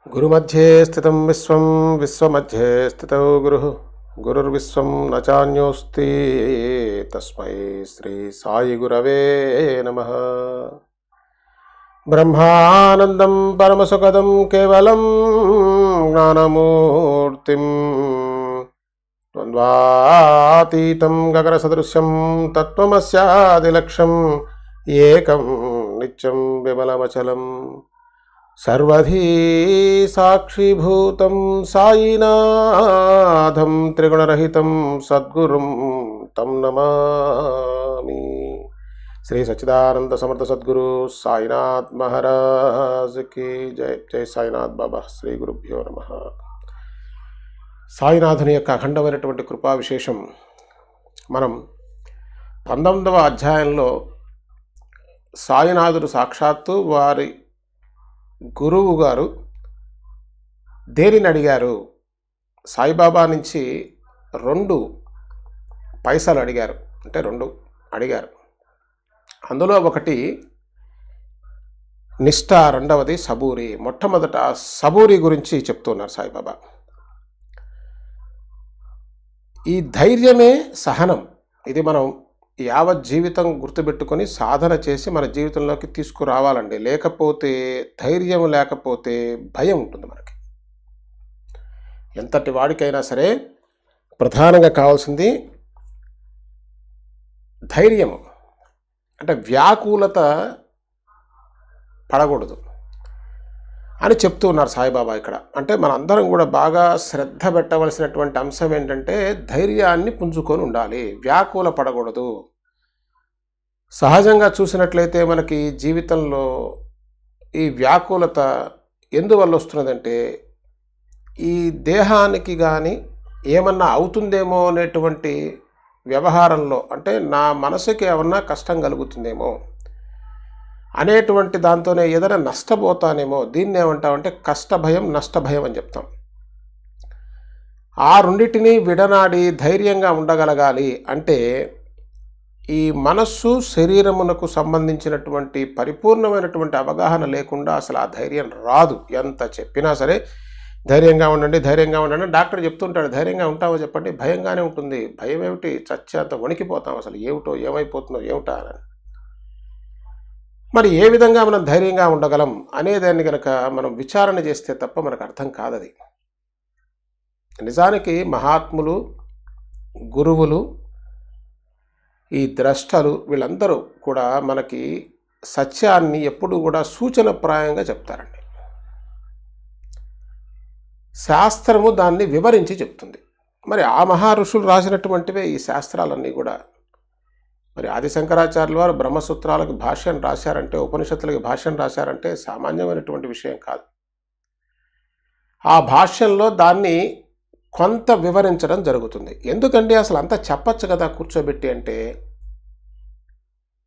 గురుమధ్యే స్థితం విశ్వం విశ్వమధ్యే స్థితో గురుః గురుర్విశ్వం న చాన్యోస్తి తస్మై శ్రీ సాయి గురవే నమః. బ్రహ్మానందం పరమసుఖదం కేవలం జ్ఞానమూర్తిం ద్వంద్వాతీతం గగనసదృశ్యం తత్వమస్యాదిలక్ష్యం ఏకం నిత్యం విమలమచలం సర్వధీ సాక్షిభూతం సాయినాథం త్రిగుణరహితం సద్గురుం తం నమామి. శ్రీ సచ్చిదానంద సమర్థ సద్గురు సాయినాథ్ మహారాజ్ కి జై. జై సాయినాథ్ బాబా. శ్రీ గురుభ్యో నమః. సాయినాథుని యొక్క అఖండమైనటువంటి కృపా విశేషం మనం 19వ అధ్యాయంలో సాయినాథుడు సాక్షాత్తు వారి గురువు గారు దేనిని అడిగారు, సాయిబాబా నుంచి 2 పైసలు అడిగారు. అంటే 2 అడిగారు. అందులో ఒకటి నిష్ఠ, రెండవది సబూరి. మొట్టమొదట సబూరి గురించి చెప్తున్నారు సాయిబాబా. ఈ ధైర్యమే సహనం. ఇది మనం యావత్ జీవితం గుర్తుపెట్టుకొని సాధన చేసి మన జీవితంలోకి తీసుకురావాలండి. లేకపోతే ధైర్యం లేకపోతే భయం ఉంటుంది మనకి. ఎంతటి వాడికైనా సరే ప్రధానంగా కావాల్సింది ధైర్యము. అంటే వ్యాకులత పడకూడదు అని చెప్తూ ఉన్నారు సాయిబాబా ఇక్కడ. అంటే మనందరం కూడా బాగా శ్రద్ధ పెట్టవలసినటువంటి అంశం ఏంటంటే ధైర్యాన్ని పుంజుకొని ఉండాలి, వ్యాకుల పడకూడదు. సహజంగా చూసినట్లయితే మనకి జీవితంలో ఈ వ్యాకులత ఎందువల్ల వస్తున్నదంటే ఈ దేహానికి కానీ ఏమన్నా అవుతుందేమో అనేటువంటి వ్యవహారంలో, అంటే నా మనసుకి ఏమన్నా కష్టం కలుగుతుందేమో అనేటువంటి దాంతోనే ఏదైనా నష్టపోతానేమో, దీన్ని ఏమంటామంటే కష్టభయం, నష్టభయం అని చెప్తాం. ఆ రెండింటినీ విడనాడి ధైర్యంగా ఉండగలగాలి అంటే ఈ మనస్సు శరీరమునకు సంబంధించినటువంటి పరిపూర్ణమైనటువంటి అవగాహన లేకుండా అసలు ఆ ధైర్యం రాదు. ఎంత చెప్పినా సరే ధైర్యంగా ఉండండి, ధైర్యంగా ఉండండి. డాక్టర్ చెప్తుంటాడు ధైర్యంగా ఉంటామో చెప్పండి, భయంగానే ఉంటుంది. భయం ఏమిటి, చచ్చేంత వణికిపోతాం. అసలు ఏమిటో, ఏమైపోతుందో ఏమిటా అని. మరి ఏ విధంగా మనం ధైర్యంగా ఉండగలం అనేదాన్ని కనుక మనం విచారణ చేస్తే తప్ప మనకు అర్థం కాదది. నిజానికి మహాత్ములు, గురువులు, ఈ ద్రష్టలు వీళ్ళందరూ కూడా మనకి సత్యాన్ని ఎప్పుడూ కూడా సూచనప్రాయంగా చెప్తారండి. శాస్త్రము దాన్ని వివరించి చెప్తుంది. మరి ఆ మహారుషులు రాసినటువంటివే ఈ శాస్త్రాలన్నీ కూడా. మరి ఆది శంకరాచార్యుల వారు బ్రహ్మసూత్రాలకు భాష్యం రాశారంటే, ఉపనిషత్తులకి భాష్యం రాశారంటే సామాన్యమైనటువంటి విషయం కాదు. ఆ భాష్యంలో దాన్ని కొంత వివరించడం జరుగుతుంది. ఎందుకంటే అసలు అంతా చెప్పచ్చు కదా కూర్చోబెట్టి అంటే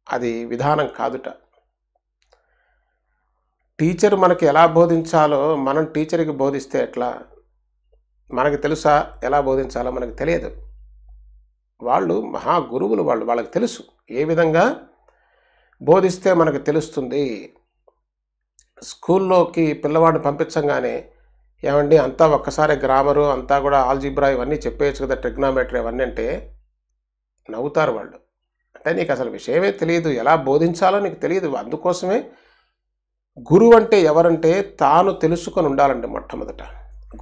అది విధానం కాదుట. టీచర్ మనకి ఎలా బోధించాలో మనం టీచర్కి బోధిస్తే ఎట్లా? మనకి తెలుసా ఎలా బోధించాలో? మనకు తెలియదు. వాళ్ళు మహా గురువులు, వాళ్ళకి తెలుసు ఏ విధంగా బోధిస్తే మనకు తెలుస్తుంది. స్కూల్లోకి పిల్లవాడిని పంపించంగానే ఏమండి అంతా ఒక్కసారి గ్రామరు అంతా కూడా ఆల్జీబ్రా ఇవన్నీ చెప్పేయచ్చు కదా, ట్రిగ్నామెట్రీ అవన్నీ అంటే నవ్వుతారు వాళ్ళు. అంటే నీకు అసలు విషయమే తెలియదు, ఎలా బోధించాలో నీకు తెలియదు. అందుకోసమే గురువు అంటే ఎవరంటే తాను తెలుసుకొని ఉండాలండి. మొట్టమొదట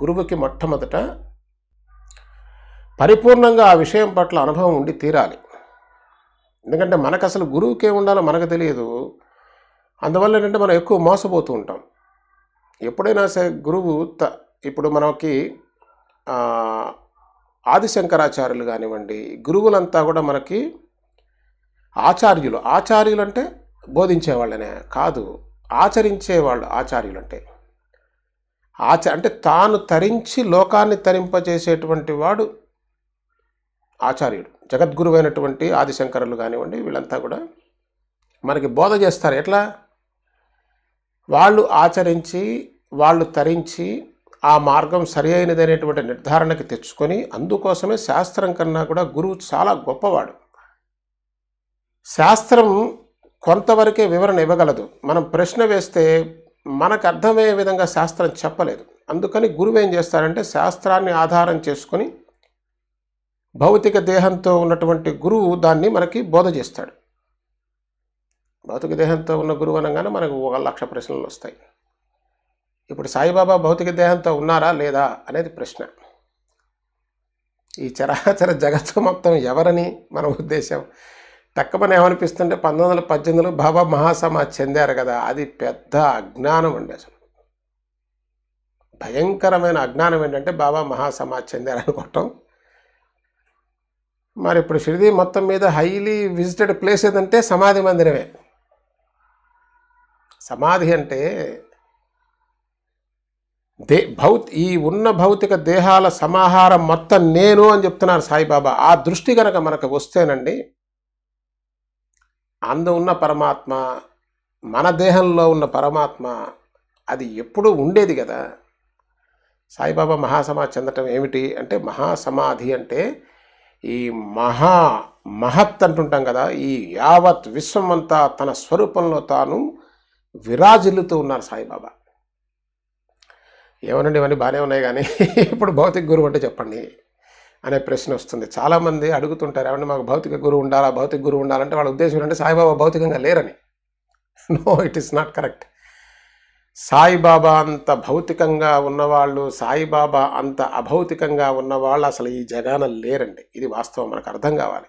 గురువుకి మొట్టమొదట పరిపూర్ణంగా ఆ విషయం పట్ల అనుభవం ఉండి తీరాలి. ఎందుకంటే మనకు అసలు గురువుకి ఏముండాలో మనకు తెలియదు. అందువల్ల ఏంటంటే మనం ఎక్కువ మోసపోతూ ఉంటాం. ఎప్పుడైనా సరే గురువు ఇప్పుడు మనకి ఆదిశంకరాచార్యులు కానివ్వండి, గురువులంతా కూడా మనకి ఆచార్యులు. ఆచార్యులు అంటే బోధించేవాళ్ళనే కాదు, ఆచరించేవాళ్ళు ఆచార్యులు అంటే. అంటే తాను తరించి లోకాన్ని తరింపజేసేటువంటి వాడు ఆచార్యుడు. జగద్గురువైనటువంటి ఆదిశంకరులు కానివ్వండి, వీళ్ళంతా కూడా మనకి బోధ చేస్తారు. ఎట్లా? వాళ్ళు ఆచరించి, వాళ్ళు తరించి ఆ మార్గం సరి అయినదనేటువంటి నిర్ధారణకి తెచ్చుకొని, అందుకోసమే శాస్త్రం కన్నా కూడా గురువు చాలా గొప్పవాడు. శాస్త్రం కొంతవరకే వివరణ ఇవ్వగలదు. మనం ప్రశ్న వేస్తే మనకు అర్థమయ్యే విధంగా శాస్త్రం చెప్పలేదు. అందుకని గురువు ఏం చేస్తాడంటే శాస్త్రాన్ని ఆధారం చేసుకొని భౌతిక దేహంతో ఉన్నటువంటి గురువు దాన్ని మనకి బోధ చేస్తాడు. భౌతిక దేహంతో ఉన్న గురువు అనగానే మనకు 1,00,000 ప్రశ్నలు వస్తాయి. ఇప్పుడు సాయిబాబా భౌతిక దేహంతో ఉన్నారా లేదా అనేది ప్రశ్న. ఈ చరాచర జగత్తు మొత్తం ఎవరని మన ఉద్దేశం. తక్కువని ఏమనిపిస్తుంటే 1918లో బాబా మహాసమాధి చెందారు కదా, అది పెద్ద అజ్ఞానం అండి. అసలు భయంకరమైన అజ్ఞానం ఏంటంటే బాబా మహాసమాధి చెందారు అనుకోవటం. మరి ఇప్పుడు షిరిడీ మొత్తం మీద హైలీ విజిటెడ్ ప్లేస్ ఏదంటే సమాధి మందిరమే. సమాధి అంటే ఈ ఉన్న భౌతిక దేహాల సమాహారం మొత్తం నేను అని చెప్తున్నారు సాయిబాబా. ఆ దృష్టి కనుక మనకు వస్తేనండి, అందు ఉన్న పరమాత్మ, మన దేహంలో ఉన్న పరమాత్మ అది ఎప్పుడూ ఉండేది కదా. సాయిబాబా మహాసమాధి చెందటం ఏమిటి అంటే, మహాసమాధి అంటే ఈ మహత్ అంటుంటాం కదా, ఈ యావత్ విశ్వం అంతా తన స్వరూపంలో తాను విరాజిల్లుతూ ఉన్నారు సాయిబాబా. ఏమనండి ఇవన్నీ బాగానే ఉన్నాయి, కానీ ఇప్పుడు భౌతిక గురువు అంటే చెప్పండి అనే ప్రశ్న వస్తుంది. చాలామంది అడుగుతుంటారు, ఏమంటే మాకు భౌతిక గురువు ఉండాలా, భౌతిక గురువు ఉండాలంటే వాళ్ళ ఉద్దేశం ఏంటంటే సాయిబాబా భౌతికంగా లేరని. No, it is not correct. Saibaba అంత భౌతికంగా ఉన్నవాళ్ళు, సాయిబాబా అంత అభౌతికంగా ఉన్నవాళ్ళు అసలు ఈ జగాన లేరండి. ఇది వాస్తవం, మనకు అర్థం కావాలి.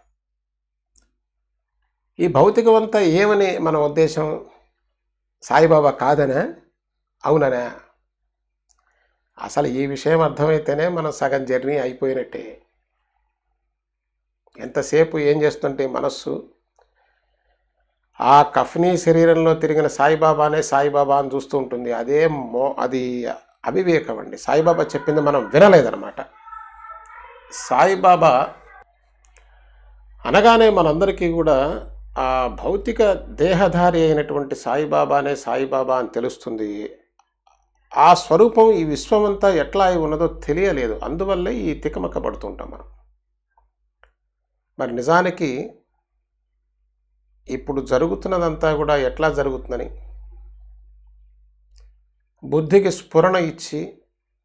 ఈ భౌతికం అంతా ఏమని మన ఉద్దేశం? సాయిబాబా కాదనా, అవుననా? అసలు ఈ విషయం అర్థమైతేనే మనం సగం జర్నీ అయిపోయినట్టే. ఎంతసేపు ఏం చేస్తుంటే మనస్సు ఆ కఫ్నీ శరీరంలో తిరిగిన సాయిబాబానే సాయిబాబా అని చూస్తూ ఉంటుంది. అది అవివేకం అండి. సాయిబాబా చెప్పింది మనం వినలేదన్నమాట. సాయిబాబా అనగానే మనందరికీ కూడా ఆ భౌతిక దేహధారి అయినటువంటి సాయిబాబానే సాయిబాబా అని తెలుస్తుంది. ఆ స్వరూపం ఈ విశ్వమంతా ఎట్లా అయి ఉన్నదో తెలియలేదు. అందువల్లే ఈ తికమక పడుతుంటాం మనం. మరి నిజానికి ఇప్పుడు జరుగుతున్నదంతా కూడా ఎట్లా జరుగుతుందని బుద్ధికి స్ఫురణ ఇచ్చి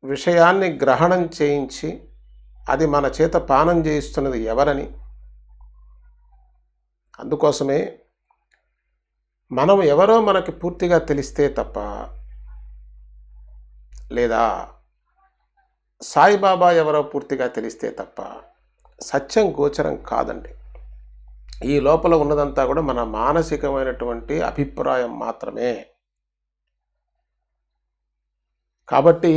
విషయాన్ని గ్రహణం చేయించి అది మన చేత పానం చేయిస్తున్నది ఎవరని. అందుకోసమే మనం ఎవరో మనకి పూర్తిగా తెలిస్తే తప్ప, లేదా సాయిబాబా ఎవరో పూర్తిగా తెలిస్తే తప్ప సత్యం గోచరం కాదండి. ఈ లోపల ఉన్నదంతా కూడా మన మానసికమైనటువంటి అభిప్రాయం మాత్రమే. కాబట్టి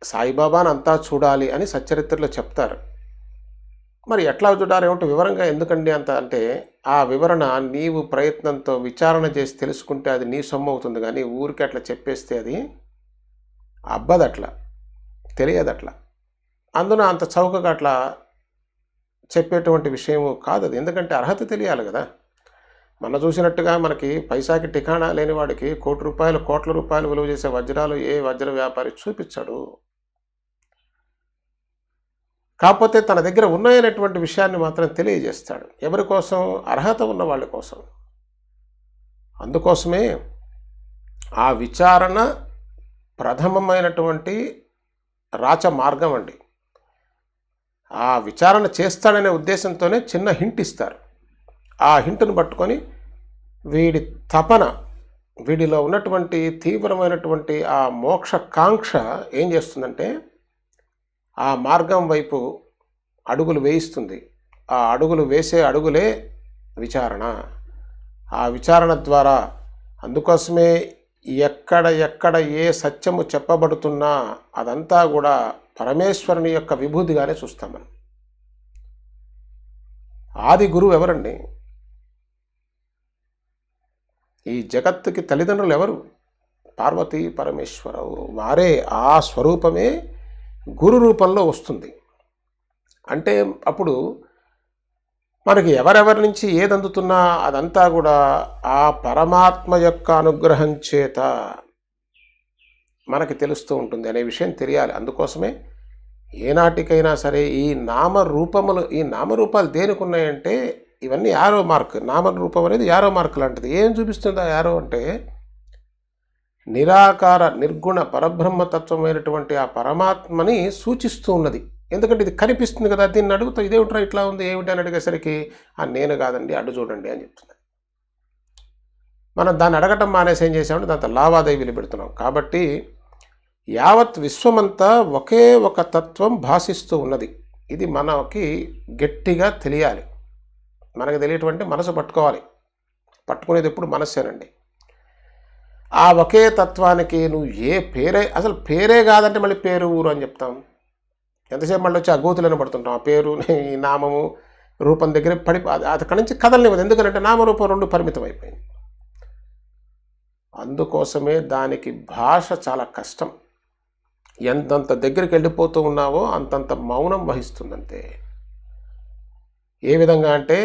సాయిబాబాని అంతా చూడాలి అని సచ్చరిత్రలో చెప్తారు. మరి ఎట్లా చూడాలి ఏమిటో వివరంగా ఎందుకండి అంత అంటే, ఆ వివరణ నీవు ప్రయత్నంతో విచారణ చేసి తెలుసుకుంటే అది నీ సొమ్ము అవుతుంది. కానీ ఊరికి అట్లా చెప్పేస్తే అది అబ్బదట్లా, తెలియదట్లా. అందున అంత చౌకగా అట్లా చెప్పేటువంటి విషయం కాదు అది. ఎందుకంటే అర్హత తెలియాలి కదా. మన చూసినట్టుగా మనకి పైసాకి ఠికాణా లేని వాడికి కోట్ల రూపాయలు విలువ చేసే వజ్రాలు ఏ వజ్ర వ్యాపారి చూపించాడు. కాకపోతే తన దగ్గర ఉన్నాయనేటువంటి విషయాన్ని మాత్రం తెలియజేస్తాడు. ఎవరి కోసం? అర్హత ఉన్న వాళ్ళ కోసం. అందుకోసమే ఆ విచారణ ప్రథమమైనటువంటి రాచ మార్గం అండి. ఆ విచారణ చేస్తాడనే ఉద్దేశంతోనే చిన్న హింట్ ఇస్తారు. ఆ హింటును పట్టుకొని వీడి తపన, వీడిలో ఉన్నటువంటి తీవ్రమైనటువంటి ఆ మోక్ష కాంక్ష ఏం చేస్తుందంటే ఆ మార్గం వైపు అడుగులు వేయిస్తుంది. ఆ అడుగులు వేసే అడుగులే విచారణ. ఆ విచారణ ద్వారా, అందుకోసమే ఎక్కడ ఏ సత్యము చెప్పబడుతున్నా అదంతా కూడా పరమేశ్వరుని యొక్క విభూతిగానే చూస్తాం మనం. ఆది గురువు ఎవరండి? ఈ జగత్తుకి తల్లిదండ్రులు ఎవరు? పార్వతీ పరమేశ్వరవు. వారే, ఆ స్వరూపమే గురు రూపంలో వస్తుంది. అంటే అప్పుడు మనకి ఎవరెవరి నుంచి ఏది అందుతున్నా అదంతా కూడా ఆ పరమాత్మ యొక్క అనుగ్రహం చేత మనకి తెలుస్తూ ఉంటుంది అనే విషయం తెలియాలి. అందుకోసమే ఏనాటికైనా సరే ఈ నామరూపాలు దేనికి ఉన్నాయంటే ఇవన్నీ యారో మార్క్. నామరూపం అనేది యారో మార్క్ లాంటిది. ఏం చూపిస్తుందా యారో అంటే, నిరాకార నిర్గుణ పరబ్రహ్మతత్వమైనటువంటి ఆ పరమాత్మని సూచిస్తూ ఉన్నది. ఎందుకంటే ఇది కనిపిస్తుంది కదా, దీన్ని అడుగుతా ఇదేమిట్రా ఇట్లా ఉంది ఏమిటి అని అడిగేసరికి నేను కాదండి అడ్డు చూడండి అని చెప్తుంది. మనం దాన్ని అడగటం మానేసి ఏం చేసామంటే దాంతో లావాదేవీలు పెడుతున్నాం. కాబట్టి యావత్ విశ్వమంతా ఒకే ఒక తత్వం భాషిస్తూ ఉన్నది. ఇది మనకి గట్టిగా తెలియాలి. మనకు తెలియటువంటి మనసు పట్టుకోవాలి. పట్టుకునేది ఎప్పుడు మనస్సేనండి. ఆ ఒకే తత్వానికి నువ్వు ఏ పేరే, అసలు పేరే కాదంటే మళ్ళీ పేరు ఊరు అని చెప్తాం. ఎంతసేపు మళ్ళీ వచ్చి ఆ గోతులను పడుతుంటాం. ఆ పేరు ఈ నామము రూపం దగ్గర అక్కడి నుంచి కదలనివ్వదు. ఎందుకంటే నామరూపం రెండు పరిమితం అయిపోయింది. అందుకోసమే దానికి భాష చాలా కష్టం. ఎంతంత దగ్గరికి వెళ్ళిపోతూ ఉన్నావో అంతంత మౌనం వహిస్తుందంతే. ఏ విధంగా అంటే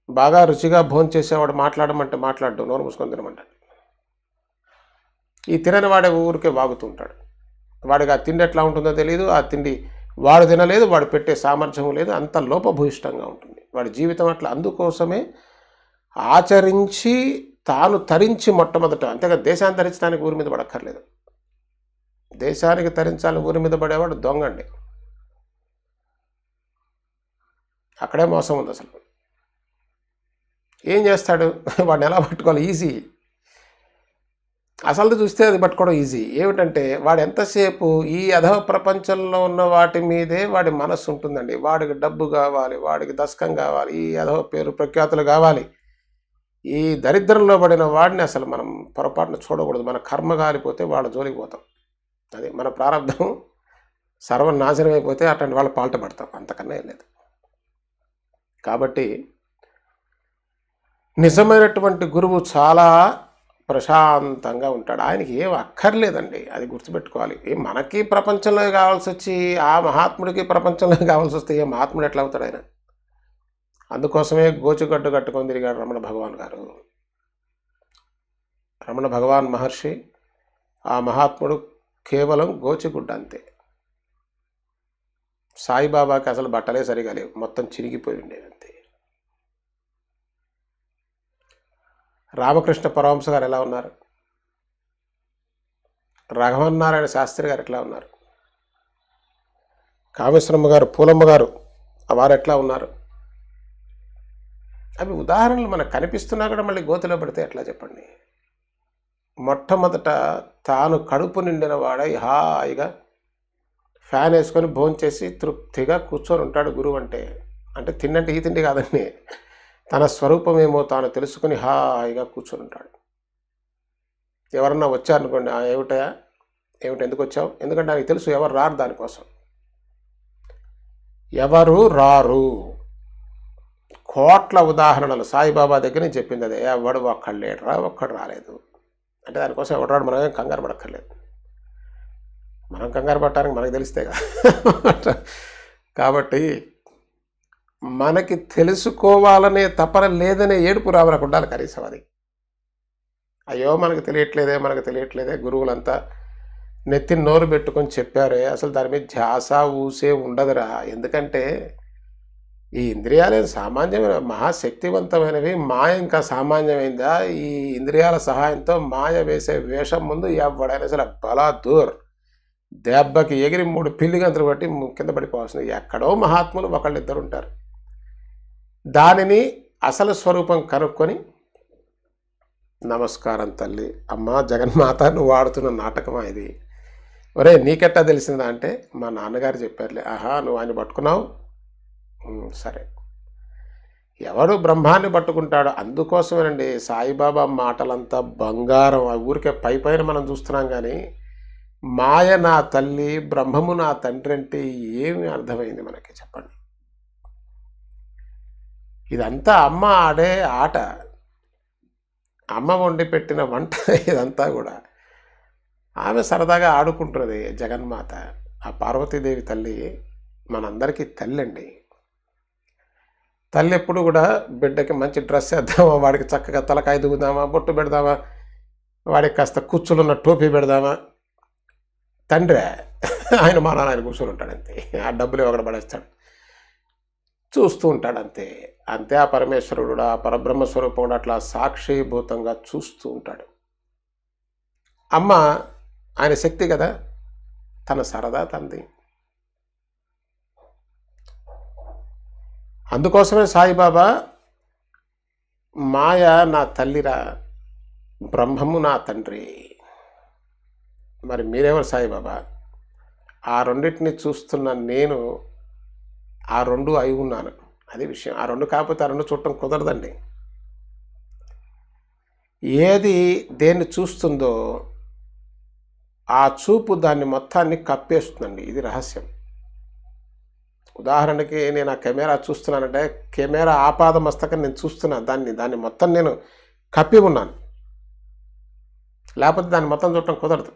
బాగా రుచిగా భోంచేసేవాడు మాట్లాడమంటే మాట్లాడు, నోరు మూసుకొని తినమంటాడు. ఈ తినని వాడే ఊరికే వాగుతూ ఉంటాడు. వాడికి ఆ తిండి ఎట్లా ఉంటుందో తెలియదు. ఆ తిండి వాడు తినలేదు, వాడు పెట్టే సామర్థ్యం లేదు, అంత లోపభూయిష్టంగా ఉంటుంది వాడి జీవితం అట్లా. అందుకోసమే ఆచరించి తాను తరించి మొట్టమొదట, అంతేగా దేశాన్ని తరించడానికి ఊరి మీద పడక్కర్లేదు. దేశానికి తరించాలని ఊరి మీద పడేవాడు దొంగండి. అక్కడే మోసం ఉంది. అసలు ఏం చేస్తాడు, వాడిని ఎలా పట్టుకోవాలి? ఈజీ. అసలు చూస్తే అది పట్టుకోవడం ఈజీ. ఏమిటంటే వాడు ఎంతసేపు ఈ అధవ ప్రపంచంలో ఉన్న వాటి మీదే వాడి మనస్సు ఉంటుందండి. వాడికి డబ్బు కావాలి, వాడికి దశకం కావాలి, ఈ అధవ పేరు ప్రఖ్యాతులు కావాలి. ఈ దరిద్రంలో పడిన వాడిని అసలు మనం పొరపాటున చూడకూడదు. మన కర్మ కాలిపోతే వాళ్ళ జోలికి పోతాం. అది మన ప్రారంభం సర్వనాశనం అయిపోతే అట్లాంటి వాళ్ళ పాల్ట పడతాం. అంతకన్నా ఏం లేదు. కాబట్టి నిజమైనటువంటి గురువు చాలా ప్రశాంతంగా ఉంటాడు. ఆయనకి ఏం అక్కర్లేదండి, అది గుర్తుపెట్టుకోవాలి. మనకి ప్రపంచంలో కావాల్సి వచ్చి ఆ మహాత్ముడికి ప్రపంచంలో కావాల్సి వస్తే ఏ మహాత్ముడు ఎట్లా అవుతాడు ఆయన? అందుకోసమే గోచుగడ్డు కట్టుకొని తిరిగాడు రమణ భగవాన్ గారు. రమణ భగవాన్ మహర్షి ఆ మహాత్ముడు కేవలం గోచిగుడ్డ అంతే. సాయిబాబాకి అసలు బట్టలే సరిగా లేవు, మొత్తం చిరిగిపోయి ఉండేవి అంతే. రామకృష్ణ పరమహంస గారు ఎలా ఉన్నారు? రాఘవన్నారాయణ శాస్త్రి గారు ఎట్లా ఉన్నారు? కామేశ్వరమ్మ గారు, పూలమ్మ గారు వారు ఎట్లా ఉన్నారు? అవి ఉదాహరణలు మనకు కనిపిస్తున్నా కూడా మళ్ళీ గోతిలో పడితే ఎట్లా చెప్పండి? మొట్టమొదట తాను కడుపు నిండిన వాడై హాయిగా ఫ్యాన్ వేసుకొని భోంచేసి తృప్తిగా కూర్చొని ఉంటాడు గురువు అంటే. అంటే తిన్నంటే ఈ తిండి కాదండి, తన స్వరూపమేమో తాను తెలుసుకుని హాయిగా కూర్చొని ఉంటాడు. ఎవరన్నా వచ్చారనుకోండి, ఏమిటయా ఏమిటి ఎందుకు వచ్చావు? ఎందుకంటే ఆయనకు తెలుసు ఎవరు రారు దానికోసం. ఎవరు రారు. కోట్ల ఉదాహరణలు సాయిబాబా దగ్గర నుంచి చెప్పింది అదే. ఎవడు ఒక్కడు లేడురా, ఒక్కడు రాలేదు అంటే దానికోసం ఎవడు రాడు. మనమేం కంగారు పడక్కర్లేదు. మనం కంగారు పడటానికి మనకు తెలిస్తే కదా. కాబట్టి మనకి తెలుసుకోవాలనే తపన లేదనే ఏడుపు రావరకు ఉండాలి కనీసం. అది అయ్యో మనకు తెలియట్లేదే గురువులంతా నెత్తిని నోరు పెట్టుకొని చెప్పారే, అసలు దాని మీద ధ్యాస ఊసే ఉండదురా. ఎందుకంటే ఈ ఇంద్రియాలే సామాన్యమైన మహాశక్తివంతమైనవి. మాయ ఇంకా సామాన్యమైందా? ఈ ఇంద్రియాల సహాయంతో మాయ వేసే వేషం ముందు ఎవడైనా అసలు బలాదూర్ దెబ్బకి ఎగిరి 3 పిల్లి గంతులు బట్టి కింద పడిపోవాల్సింది. ఎక్కడో మహాత్ములు ఒకళ్ళిద్దరు ఉంటారు. దానిని అసలు స్వరూపం కనుక్కొని నమస్కారం తల్లి, అమ్మ జగన్మాత, నువ్వు ఆడుతున్న నాటకమా ఇది? ఒరే నీకెట్టా తెలిసిందా అంటే మా నాన్నగారు చెప్పారులే. ఆహా, నువ్వు ఆయన పట్టుకున్నావు, సరే. ఎవడు బ్రహ్మాన్ని పట్టుకుంటాడో. అందుకోసమేనండి సాయిబాబా మాటలంతా బంగారం. ఆ ఊరికే పైన మనం చూస్తున్నాం కానీ మాయ నా తల్లి, బ్రహ్మము నా తండ్రి అంటే ఏమి అర్థమైంది మనకి చెప్పండి? ఇదంతా అమ్మ ఆడే ఆట, అమ్మ వండి పెట్టిన వంట ఇదంతా కూడా. ఆమె సరదాగా ఆడుకుంటున్నది జగన్మాత. ఆ పార్వతీదేవి తల్లి మనందరికీ తల్లి అండి. తల్లి ఎప్పుడు కూడా బిడ్డకి మంచి డ్రెస్ వేద్దామా, వాడికి చక్కగా తలకాయ దుగుదామా, బొట్టు పెడదామా, వాడికి కాస్త కుచ్చులున్న టోపీ పెడదామా. తండ్రి ఆయన మా నాన్న ఆయన కూర్చొని ఉంటాడు అంతే. ఆ డబ్బులు ఒకటి పడేస్తాడు, చూస్తూ ఉంటాడు అంతే. అంతే ఆ పరమేశ్వరుడు, ఆ పరబ్రహ్మస్వరూపం కూడా అట్లా సాక్షిభూతంగా చూస్తూ ఉంటాడు. అమ్మ ఆయన శక్తి కదా, తన సరదా తంది. అందుకోసమే సాయిబాబా మాయ నా తల్లిరా, బ్రహ్మము నా తండ్రి. మరి మీరెవరు సాయిబాబా? ఆ రెండింటిని చూస్తున్న నేను ఆ రెండు అయి ఉన్నాను. అది విషయం. ఆ రెండు కాకపోతే ఆ రెండు చూడటం కుదరదండి. ఏది దేన్ని చూస్తుందో ఆ చూపు దాన్ని మొత్తాన్ని కప్పేస్తుందండి. ఇది రహస్యం. ఉదాహరణకి నేను ఆ కెమెరా చూస్తున్నానంటే కెమెరా ఆపాద మస్తకం నేను చూస్తున్నా, దాన్ని మొత్తం నేను కప్పి ఉన్నాను. లేకపోతే దాన్ని మొత్తం చూడటం కుదరదు.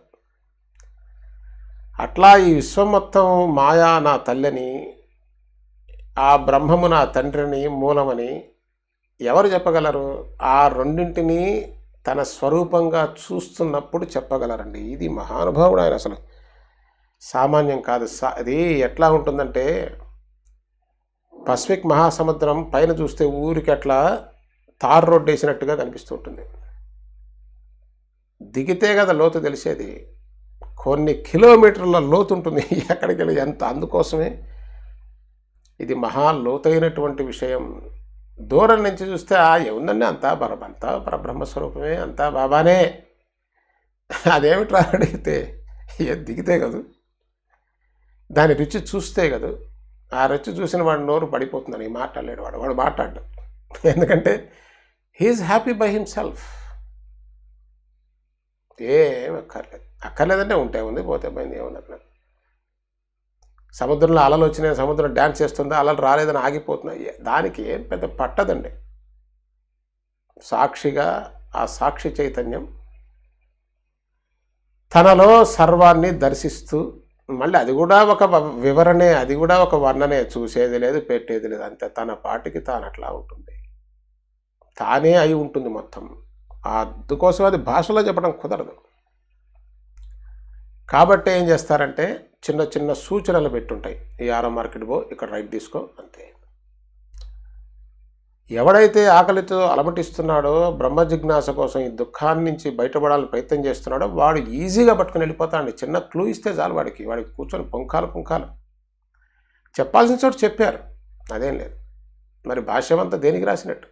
అట్లా ఈ విశ్వం మొత్తం మాయా నా తల్లిని, ఆ బ్రహ్మము నా తండ్రిని, మూలమని ఎవరు చెప్పగలరు? ఆ రెండింటినీ తన స్వరూపంగా చూస్తున్నప్పుడు చెప్పగలరండి. ఇది మహానుభావుడు ఆయన, అసలు సామాన్యం కాదు. అది ఎట్లా ఉంటుందంటే పసిఫిక్ మహాసముద్రం పైన చూస్తే ఊరికి అట్లా తారు రోడ్డు వేసినట్టుగా కనిపిస్తూ ఉంటుంది. దిగితే కదా లోతు తెలిసేది. కొన్ని కిలోమీటర్ల లోతు ఉంటుంది ఎక్కడికి వెళ్ళి ఎంత. అందుకోసమే ఇది మహా లోతైనటువంటి విషయం. దూరం నుంచి చూస్తే ఏముందండి, అంతా పరబ్రహ్మస్వరూపమే, అంతా బాబానే. అదేమిట్రా అడిగితే దిగితే కదూ, దాని రుచి చూస్తే కదూ. ఆ రుచి చూసిన వాడు నోరు పడిపోతుందని మాట్లాడలేడు. వాడు మాట్లాడు. ఎందుకంటే హీఈస్ హ్యాపీ బై హిమ్సెల్ఫ్. ఏం అక్కర్లేదంటే ఉంటే ఉంది, పోతే పోయింది, ఏముంది అక్కడ. సముద్రంలో అలలు వచ్చినాయి, సముద్రం డ్యాన్స్ చేస్తుందా, అలలు రాలేదని ఆగిపోతున్నాయి. దానికి ఏం పెద్ద పట్టదండి. సాక్షిగా ఆ సాక్షి చైతన్యం తనలో సర్వాన్ని దర్శిస్తూ, మళ్ళీ అది కూడా ఒక వివరణే, అది కూడా ఒక వర్ణనే. చూసేది లేదు, పెట్టేది లేదు, అంతే. తన పాటికి తాను అట్లా ఉంటుంది, తానే అయి ఉంటుంది మొత్తం. అందుకోసం అది భాషలో చెప్పడం కుదరదు. కాబట్టి ఏం చేస్తారంటే చిన్న చిన్న సూచనలు పెట్టుంటాయి. ఈ ఆరో మార్కెట్ పో, ఇక్కడ రైట్ తీసుకో, అంతే. ఎవడైతే ఆకలితో అలమటిస్తున్నాడో, బ్రహ్మ జిజ్ఞాస కోసం ఈ దుఃఖాన్ని నుంచి బయటపడాలని ప్రయత్నం చేస్తున్నాడో వాడు ఈజీగా పట్టుకుని వెళ్ళిపోతాడండి. చిన్న క్లూ ఇస్తే చాలు వాడికి కూర్చొని పుంకాలు చెప్పాల్సిన చోటు చెప్పారు, అదేం లేదు. మరి భాష్యమంతా దేనికి రాసినట్టు?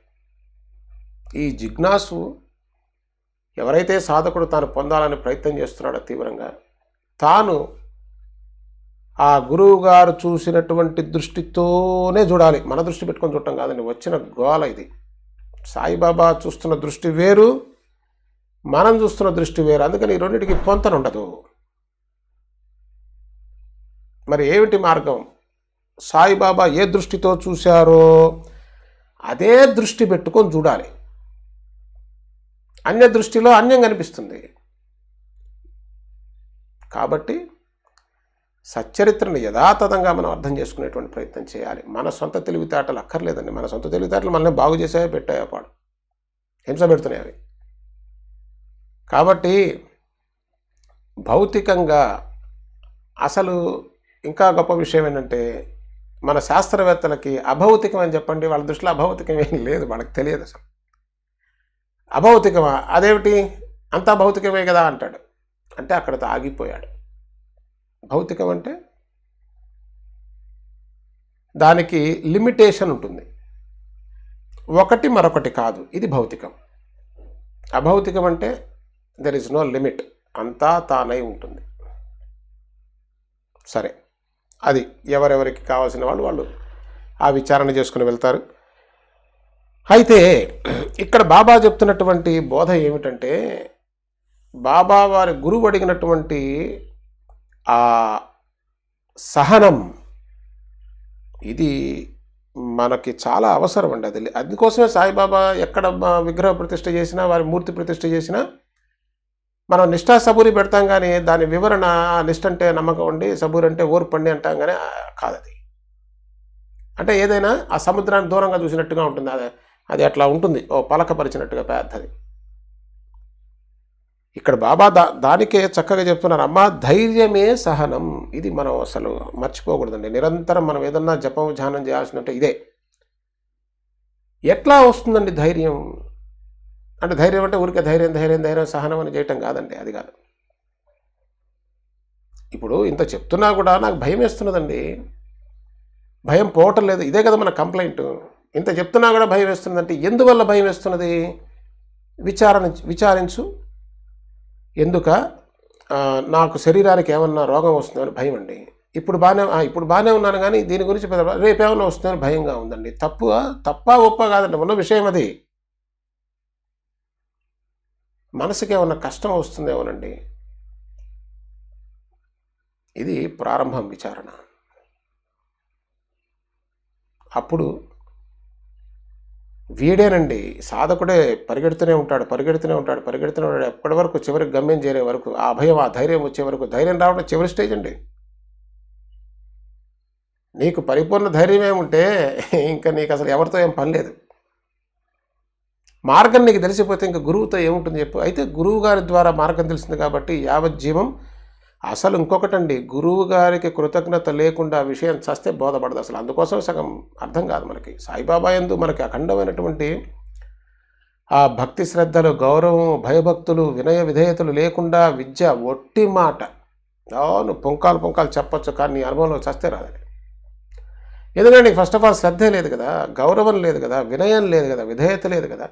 ఈ జిజ్ఞాసు ఎవరైతే సాధకుడు తాను పొందాలని ప్రయత్నం చేస్తున్నాడో తీవ్రంగా, తాను ఆ గురువు గారు చూసినటువంటి దృష్టితోనే చూడాలి. మన దృష్టి పెట్టుకొని చూడటం కాదండి, వచ్చిన గోల ఇది. సాయిబాబా చూస్తున్న దృష్టి వేరు, మనం చూస్తున్న దృష్టి వేరు. అందుకని ఈ రెండింటికి పొంతన ఉండదు. మరి ఏమిటి మార్గం? సాయిబాబా ఏ దృష్టితో చూశారో అదే దృష్టి పెట్టుకొని చూడాలి. అన్య దృష్టిలో అన్యం కనిపిస్తుంది. కాబట్టి సచ్చరిత్రను యథాతథంగా మనం అర్థం చేసుకునేటువంటి ప్రయత్నం చేయాలి. మన సొంత తెలివితేటలు అక్కర్లేదండి. మన సొంత తెలివితేటలు మనల్ని బాగు చేసాయో పెట్టాయో పాడు హింస పెడుతున్నాయి అవి. కాబట్టి భౌతికంగా అసలు ఇంకా గొప్ప విషయం ఏంటంటే, మన శాస్త్రవేత్తలకి అభౌతికం అని చెప్పండి, వాళ్ళ దృష్టిలో అభౌతికం ఏం లేదు, వాళ్ళకి తెలియదు అసలు. అభౌతికమా? అదేమిటి, అంతా భౌతికమే కదా అంటాడు. అంటే అక్కడితో ఆగిపోయాడు. భౌతికం అంటే దానికి లిమిటేషన్ ఉంటుంది. ఒకటి మరొకటి కాదు, ఇది భౌతికం. అభౌతికం అంటే దెర్ ఇస్ నో లిమిట్, అంతా తానై ఉంటుంది. సరే, అది ఎవరెవరికి కావాల్సిన వాళ్ళు ఆ విచారణ చేసుకుని వెళ్తారు. అయితే ఇక్కడ బాబా చెప్తున్నటువంటి బోధ ఏమిటంటే, బాబా వారి గురువు అడిగినటువంటి ఆ సహనం, ఇది మనకి చాలా అవసరం అండి. అది అందుకోసమే సాయిబాబా ఎక్కడ విగ్రహ ప్రతిష్ఠ చేసినా, వారి మూర్తి ప్రతిష్ఠ చేసినా మనం నిష్ఠా సబూరి పెడతాం, కానీ దాని వివరణ నిష్ఠ అంటే నమ్మకం అండి, సబూరి అంటే ఓర్పండి అంటాం, కానీ కాదది. అంటే ఏదైనా ఆ సముద్రాన్ని దూరంగా చూసినట్టుగా ఉంటుంది, అది అట్లా ఉంటుంది, ఓ పలకపరిచినట్టుగా పెద్దది. ఇక్కడ బాబా దానికే చక్కగా చెప్తున్నారు, అమ్మ ధైర్యమే సహనం. ఇది మనం అసలు మర్చిపోకూడదండి. నిరంతరం మనం ఏదన్నా జపం ధ్యానం చేయాల్సిందంటే ఇదే. ఎట్లా వస్తుందండి ధైర్యం? అంటే ధైర్యం అంటే ఊరికే ధైర్యం సహనం అని చేయటం కాదండి, అది కాదు. ఇప్పుడు ఇంత చెప్తున్నా కూడా నాకు భయం వేస్తున్నదండి. భయం పోవటం లేదు. ఇదే కదా మన కంప్లైంట్. ఇంత చెప్తున్నా కూడా భయం వేస్తున్నదంటే ఎందువల్ల భయం వేస్తున్నది? విచారించు. ఎందుక నాకు శరీరానికి ఏమన్నా రోగం వస్తుందని భయం అండి. ఇప్పుడు బాగానే ఉన్నాను, కానీ దీని గురించి రేపేమన్నా వస్తుందని భయంగా ఉందండి. తప్ప ఒప్ప కాదండి, ఉన్న విషయం అది. మనసుకి ఏమన్నా కష్టం వస్తుందేమోనండి. ఇది ప్రారంభం విచారణ. అప్పుడు వీడేనండి సాధకుడే పరిగెడుతూనే ఉంటాడు. ఎప్పటి వరకు చివరికి గమ్యం చేరే వరకు, ఆ భయం, ఆ ధైర్యం వచ్చే వరకు. ధైర్యం రావడం చివరి స్టేజ్ అండి. నీకు పరిపూర్ణ ధైర్యం ఏముంటే ఇంకా నీకు అసలు ఎవరితో ఏం పని లేదు. మార్గం నీకు తెలిసిపోతే ఇంకా గురువుతో ఏముంటుంది చెప్పు. అయితే గురువు గారి ద్వారా మార్గం తెలిసింది కాబట్టి యావజ్జీవం. అసలు ఇంకొకటండి, గురువు గారికి కృతజ్ఞత లేకుండా విషయం చస్తే బోధపడదు అసలు. అందుకోసం సగం అర్థం కాదు మనకి. సాయిబాబా యందు మనకి అఖండమైనటువంటి ఆ భక్తి శ్రద్ధలు, గౌరవం, భయభక్తులు, వినయ విధేయతలు లేకుండా విద్య ఒట్టి మాట. అవును, పుంకాలు చెప్పొచ్చు, కానీ నీ అనుభవంలో చస్తే రాదండి. ఎందుకంటే నీకు ఫస్ట్ ఆఫ్ ఆల్ శ్రద్ధే లేదు కదా, గౌరవం లేదు కదా, వినయం లేదు కదా, విధేయత లేదు కదా.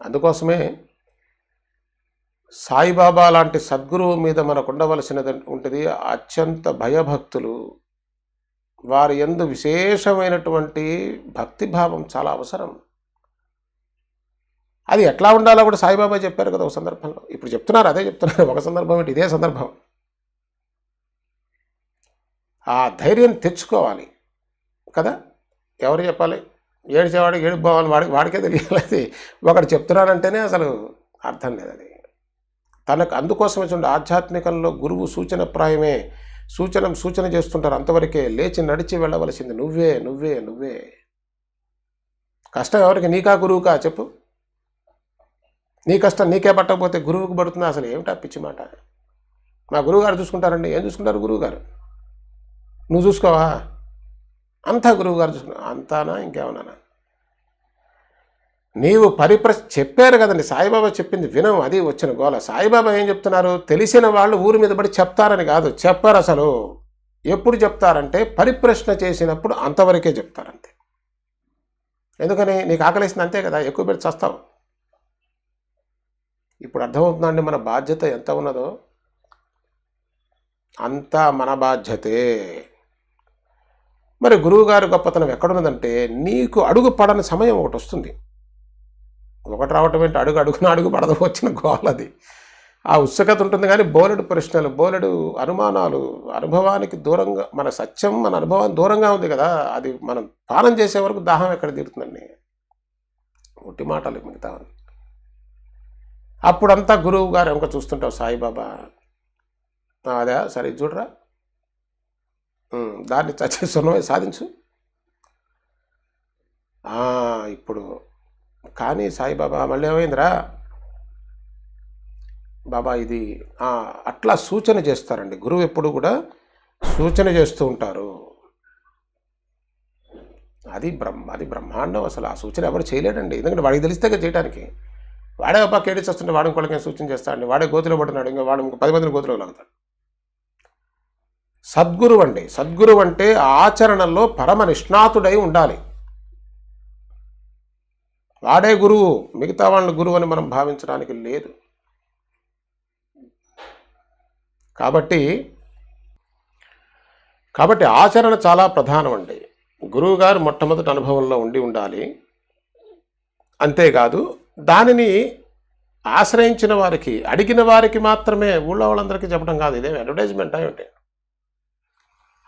అందుకోసమే సాయిబాబా లాంటి సద్గురువు మీద మనకు ఉండవలసినది ఉంటుంది అత్యంత భయభక్తులు. వారి యందు విశేషమైనటువంటి భక్తిభావం చాలా అవసరం. అది ఎట్లా ఉండాలో కూడా సాయిబాబా చెప్పారు కదా ఒక సందర్భంలో. ఇప్పుడు చెప్తున్నారు, అదే చెప్తున్నారు. ఒక సందర్భం ఏంటి, ఇదే సందర్భం. ఆ ధైర్యం తెచ్చుకోవాలి కదా. ఎవరు చెప్పాలి? ఏడ్చేవాడికి ఏడుపోవాలి, వాడికే తెలియాలి. అది ఒకటి చెప్తున్నానంటేనే అసలు అర్థం లేదు అది. తనకు అందుకోసమే చూడండి, ఆధ్యాత్మికంలో గురువు సూచనప్రాయమే. సూచన చేస్తుంటారు, అంతవరకే. లేచి నడిచి వెళ్ళవలసింది నువ్వే. కష్టం ఎవరికి? నీకా గురువుకా చెప్పు. నీ కష్టం నీకే పట్టకపోతే గురువుకు పడుతుందా? అసలు ఏమిటా పిచ్చి మాట. మా గురువుగారు చూసుకుంటారండి. ఏం చూసుకుంటారు గురువుగారు? నువ్వు చూసుకోవా? అంతా గురువుగారు చూసుకున్నా. అంతానా ఇంకేమన్నా? నీవు చెప్పారు కదండి, సాయిబాబా చెప్పింది వినం, అది వచ్చిన గోల. సాయిబాబా ఏం చెప్తున్నారు? తెలిసిన వాళ్ళు ఊరి మీద పడి చెప్తారని కాదు, చెప్పారు. అసలు ఎప్పుడు చెప్తారంటే పరిప్రశ్న చేసినప్పుడు అంతవరకే చెప్తారంతే. ఎందుకని? నీకు ఆకలిస్తుంది అంతే కదా, ఎక్కువ పెట్టి చస్తావు. ఇప్పుడు అర్థమవుతుందండి మన బాధ్యత ఎంత ఉన్నదో. అంతా మన బాధ్యతే. మరి గురువుగారి గొప్పతనం ఎక్కడున్నదంటే, నీకు అడుగు పడని సమయం ఒకటి వస్తుంది. ఒకటి రావటం ఏంటి, అడుగు పడదు, వచ్చిన గోలది. ఆ ఉత్సుకత ఉంటుంది, కానీ బోలెడు ప్రశ్నలు, బోలెడు అనుమానాలు, అనుభవానికి దూరంగా, మన సత్యం మన అనుభవానికి దూరంగా ఉంది కదా. అది మనం పానం చేసే వరకు దాహం ఎక్కడ తీరుతుందండి? ఒట్టి మాటలు మిగతా. అప్పుడంతా గురువు గారు వెనక చూస్తుంటావు సాయిబాబా. అదే సరే చూడరా, దాన్ని చచ్చి సున్నమై సాధించు. ఇప్పుడు కానీ సాయిబాబా మళ్ళీ ఏమైందిరా బాబా ఇది అట్లా సూచన చేస్తారండి. గురువు ఎప్పుడు కూడా సూచన చేస్తూ ఉంటారు. అది బ్రహ్మాండం. అసలు ఆ సూచన ఎవరు చేయలేడండి. ఎందుకంటే వాడికి తెలిస్తే చేయడానికి. వాడే ఒక పక్క ఏడిచి వస్తుంటే వాడు ఇంకొకరికి సూచన చేస్తాడండి. వాడే గోతులో పడుతున్నాడు, ఇంకా వాడు 10 మందిని గోతులో లాగుతాడు. సద్గురువు అంటే ఆచరణలో పరమ నిష్ణాతుడై ఉండాలి. వాడే గురువు, మిగతా వాళ్ళని గురువు అని మనం భావించడానికి లేదు. కాబట్టి ఆచరణ చాలా ప్రధానం అండి. గురువు గారు మొట్టమొదటి అనుభవంలో ఉండాలి. అంతేకాదు దానిని ఆశ్రయించిన వారికి, అడిగిన వారికి మాత్రమే, ఊళ్ళో వాళ్ళందరికీ చెప్పడం కాదు. ఇదేం అడ్వర్టైజ్మెంట్ అయ్యి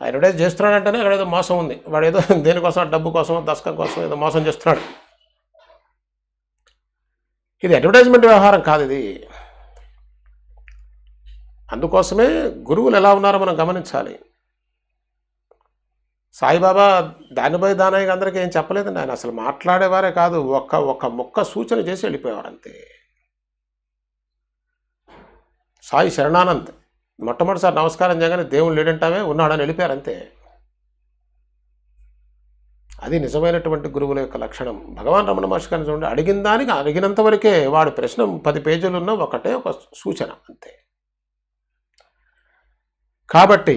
అడ్వర్టైజ్ చేస్తున్నాడంటేనే అక్కడ ఏదో మోసం ఉంది. వాడు ఏదో దేనికోసం, డబ్బు కోసం, దశకం కోసం ఏదో మోసం చేస్తున్నాడు. ఇది అడ్వర్టైజ్మెంట్ వ్యవహారం కాదు ఇది. అందుకోసమే గురువులు ఎలా ఉన్నారో మనం గమనించాలి. సాయిబాబా దానిపై దానయ్య అందరికీ ఏం చెప్పలేదండి. ఆయన అసలు మాట్లాడేవారే కాదు, ఒక్క ముక్క సూచన చేసి వెళ్ళిపోయేవారు అంతే. సాయి శరణానంద్ మొట్టమొదటిసారి నమస్కారం చేయగానే దేవుడు లేడంటామే, ఉన్నాడని వెళ్ళిపోయారు అంతే. అది నిజమైనటువంటి గురువుల యొక్క లక్షణం. భగవాన్ రమణ మహర్షి గారిని చూడండి, అడిగిన దానికి అడిగినంత వరకే. వాడు ప్రశ్న 10 పేజీలు ఉన్న ఒకటే ఒక సూచన అంతే. కాబట్టి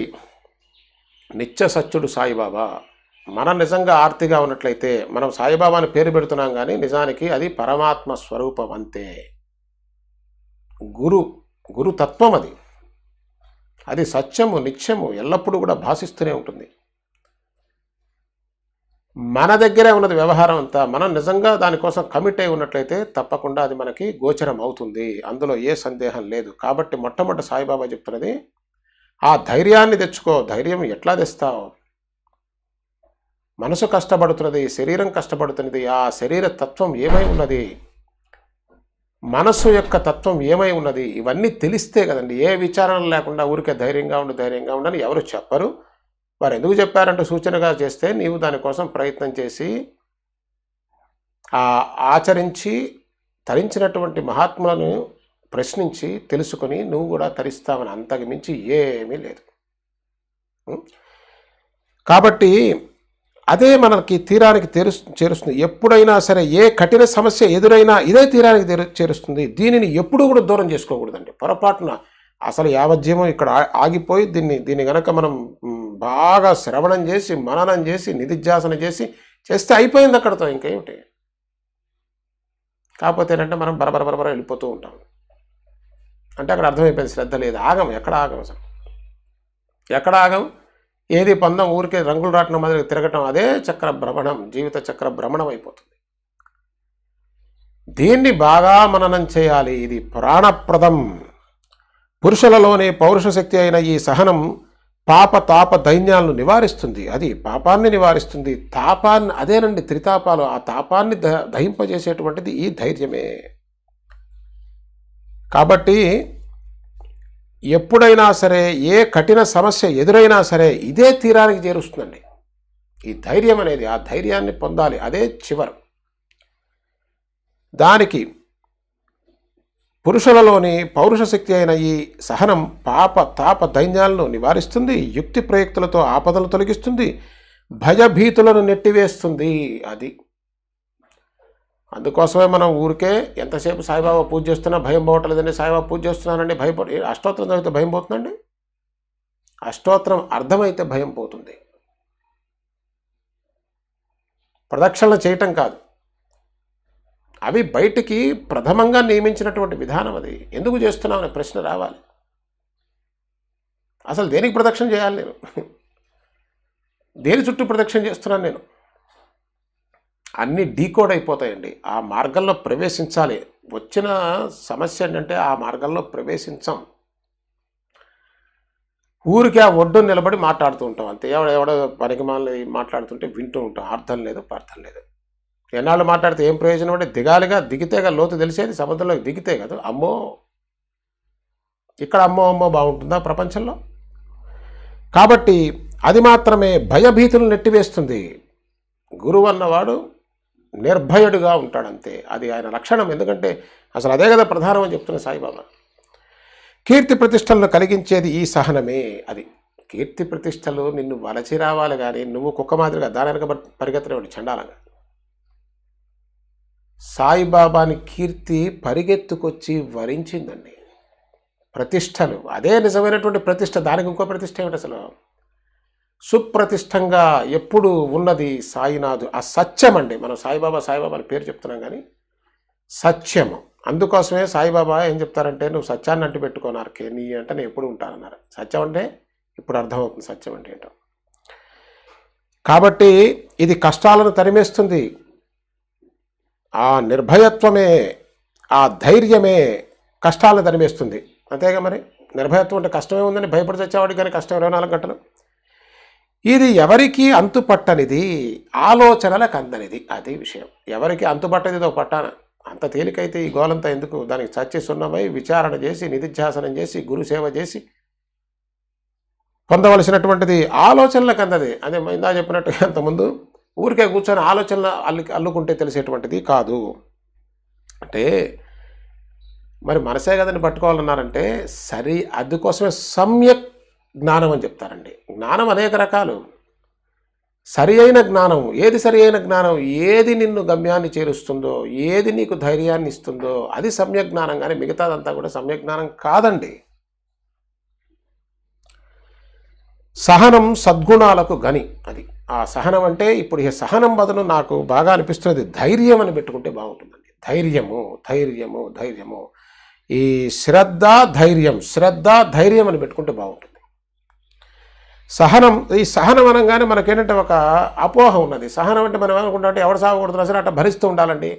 నిత్య సత్యుడు సాయిబాబా. మనం నిజంగా ఆర్తిగా ఉన్నట్లయితే మనం సాయిబాబాని పేరు పెడుతున్నాం, కానీ నిజానికి అది పరమాత్మ స్వరూపం అంతే. గురుతత్వం అది. అది సత్యము, నిత్యము, ఎల్లప్పుడూ కూడా భాషిస్తూనే ఉంటుంది. మన దగ్గరే ఉన్నది వ్యవహారం అంతా. మనం నిజంగా దానికోసం కమిట్ అయి ఉన్నట్లయితే తప్పకుండా అది మనకి గోచరం అవుతుంది. అందులో ఏ సందేహం లేదు. కాబట్టి మొట్టమొదటి సాయిబాబా చెప్తున్నది, ఆ ధైర్యాన్ని తెచ్చుకో. ధైర్యం ఎట్లా తెస్తావు? మనసు కష్టపడుతున్నది, శరీరం కష్టపడుతున్నది. ఆ శరీర తత్వం ఏమై ఉన్నది, మనస్సు యొక్క తత్వం ఏమై ఉన్నది, ఇవన్నీ తెలిస్తే కదండి. ఏ విచారణ లేకుండా ఊరికే ధైర్యంగా ఉండని ఎవరు చెప్పరు. వారు ఎందుకు చెప్పారంటే సూచనగా చేస్తే నీవు దానికోసం ప్రయత్నం చేసి ఆచరించి తరించినటువంటి మహాత్ములను ప్రశ్నించి తెలుసుకొని నువ్వు కూడా తరిస్తావని, అంతకు మించి ఏమీ లేదు. కాబట్టి అదే మనకి తీరానికి చేరుస్తుంది. ఎప్పుడైనా సరే ఏ కఠిన సమస్య ఎదురైనా ఇదే తీరానికి చేరుస్తుంది. దీనిని ఎప్పుడూ కూడా దూరం చేసుకోకూడదండి. పొరపాటున అసలు యావజ్జీవం ఇక్కడ ఆగిపోయి దీన్ని గనక మనం బాగా శ్రవణం చేసి, మననం చేసి, నిధిధ్యాసన చేస్తే అయిపోయింది అక్కడతో. ఇంకేమిటి? కాకపోతే ఏంటంటే మనం బరబర వెళ్ళిపోతూ ఉంటాం. అంటే అక్కడ అర్థమైపోయింది శ్రద్ధ లేదు. ఆగం. ఎక్కడ ఆగం? అసలు ఎక్కడ ఆగం? ఏది పందం ఊరికే రంగులు రాటం మాదిరి తిరగటం, అదే చక్ర భ్రమణం, జీవిత చక్ర భ్రమణం అయిపోతుంది. దీన్ని బాగా మననం చేయాలి. ఇది ప్రాణప్రదం. పురుషులలోని పౌరుష శక్తి అయిన ఈ సహనం పాప తాప దైన్యాలను నివారిస్తుంది. అది పాపాన్ని నివారిస్తుంది, తాపాన్ని, అదేనండి త్రితాపాలు. ఆ తాపాన్ని దహింపజేసేటువంటిది ఈ ధైర్యమే. కాబట్టి ఎప్పుడైనా సరే ఏ కఠిన సమస్య ఎదురైనా సరే ఇదే తీరానికి చేరుస్తుందండి ఈ ధైర్యం అనేది. ఆ ధైర్యాన్ని పొందాలి. అదే చివరు. దానికి పురుషులలోని పౌరుష శక్తి అయిన ఈ సహనం పాప తాప దైన్యాలను నివారిస్తుంది, యుక్తి ప్రయుక్తులతో ఆపదలు తొలగిస్తుంది, భయభీతులను నెట్టివేస్తుంది. అది అందుకోసమే మనం ఊరికే ఎంతసేపు సాయిబాబా పూజ చేస్తున్నా భయం పోవట్లేదండి. సాయిబాబా పూజ చేస్తున్నానండి అష్టోత్తరం చదివితే భయం పోతుందండి? అష్టోత్తరం అర్థమైతే భయం పోతుంది. ప్రదక్షిణలు చేయటం కాదు, అవి బయటికి ప్రథమంగా నియమించినటువంటి విధానం. అది ఎందుకు చేస్తున్నావు అనే ప్రశ్న రావాలి. అసలు దేనికి ప్రదక్షిణ చేయాలి నేను? దేని చుట్టూ ప్రదక్షిణ చేస్తున్నాను నేను? అన్నీ డీకోడ్ అయిపోతాయండి. ఆ మార్గంలో ప్రవేశించాలి. వచ్చిన సమస్య ఏంటంటే ఆ మార్గంలో ప్రవేశించాం. ఊరికి ఆ ఒడ్డు నిలబడి మాట్లాడుతూ ఉంటాం అంతే. ఎవడో పనికిమాలి మాట్లాడుతుంటే వింటూ ఉంటాం. అర్థం లేదు, పార్థం లేదు. ఎన్నాళ్ళు మాట్లాడితే ఏం ప్రయోజనం అంటే దిగాలిగా. దిగితేగా లోతు తెలిసేది. సముద్రంలోకి దిగితే కదా. అమ్మో, ఇక్కడ అమ్మో బాగుంటుందా ప్రపంచంలో? కాబట్టి అది మాత్రమే భయభీతులు నెట్టివేస్తుంది. గురువు అన్నవాడు నిర్భయుడుగా ఉంటాడంతే. అది ఆయన లక్షణం. ఎందుకంటే అసలు అదే కదా ప్రధానం అని చెప్తున్న సాయిబాబా. కీర్తి ప్రతిష్టలను కలిగించేది ఈ సహనమే. అది కీర్తి ప్రతిష్టలు నిన్ను వలచి రావాలి, కానీ నువ్వు కుక్క మాదిరిగా దాని వెనక పరిగెత్తడం చండాలంగా. సాయిబాబాని కీర్తి పరిగెత్తుకొచ్చి వరించిందండి. ప్రతిష్టలు అదే నిజమైనటువంటి ప్రతిష్ట. దానికి ఇంకో ప్రతిష్ట ఏమిటి అసలు? సుప్రతిష్టంగా ఎప్పుడు ఉన్నది సాయినాథు. ఆ సత్యం అండి. మనం సాయిబాబా అని పేరు చెప్తున్నాం, కానీ సత్యము. అందుకోసమే సాయిబాబా ఏం చెప్తారంటే, నువ్వు సత్యాన్ని అంటి పెట్టుకోనారకే, నీ అంటే నేను ఎప్పుడు ఉంటానన్నారు. సత్యం అంటే ఇప్పుడు అర్థమవుతుంది సత్యం అంటే ఏంటో. కాబట్టి ఇది కష్టాలను తరిమేస్తుంది. ఆ నిర్భయత్వమే, ఆ ధైర్యమే కష్టాలను తరిమేస్తుంది. అంతేగా మరి. నిర్భయత్వం అంటే కష్టమే ఉందని భయపడి చచ్చేవాడికి కానీ కష్టం 24 గంటలు. ఇది ఎవరికి అంతుపట్టనిది, ఆలోచనలకు అందనిది. అది విషయం. ఎవరికి అంతుపట్టనిది ఒక పట్టాన. అంత తేలికైతే ఈ గోలంతా ఎందుకు? దానికి సత్యసున్నమై విచారణ చేసి, నిధిధ్యాసనం చేసి, గురుసేవ చేసి పొందవలసినటువంటిది ఆలోచనలకు అందది. అదే ఇందా చెప్పినట్టుగా అంతకుముందు ఊరికే కూర్చొని ఆలోచనలు అల్లుకుంటే తెలిసేటువంటిది కాదు. అంటే మరి మనసే కదండి పట్టుకోవాలన్నారంటే సరి. అందుకోసమే సమ్యక్ జ్ఞానం అని చెప్తారండి. జ్ఞానం అనేక రకాలు. సరి అయిన జ్ఞానం. ఏది సరి అయిన జ్ఞానం? ఏది నిన్ను గమ్యాన్ని చేరుస్తుందో, ఏది నీకు ధైర్యాన్ని ఇస్తుందో అది సమ్యక్ జ్ఞానం. కానీ మిగతాదంతా కూడా సమ్యక్ జ్ఞానం కాదండి. సహనం సద్గుణాలకు గని. అది ఆ సహనం అంటే ఇప్పుడు ఈ సహనం బదులు నాకు బాగా అనిపిస్తున్నది ధైర్యం అని పెట్టుకుంటే బాగుంటుందండి. ధైర్యము ధైర్యము ధైర్యము. ఈ శ్రద్ధ ధైర్యం అని పెట్టుకుంటే బాగుంటుంది. సహనం, ఈ సహనం అనగానే మనకేంటంటే ఒక అపోహ ఉన్నది. సహనం అంటే మనం ఏమనుకుంటామంటే ఎవరు సాగకూడదు సరే అట్లా భరిస్తూ ఉండాలండి.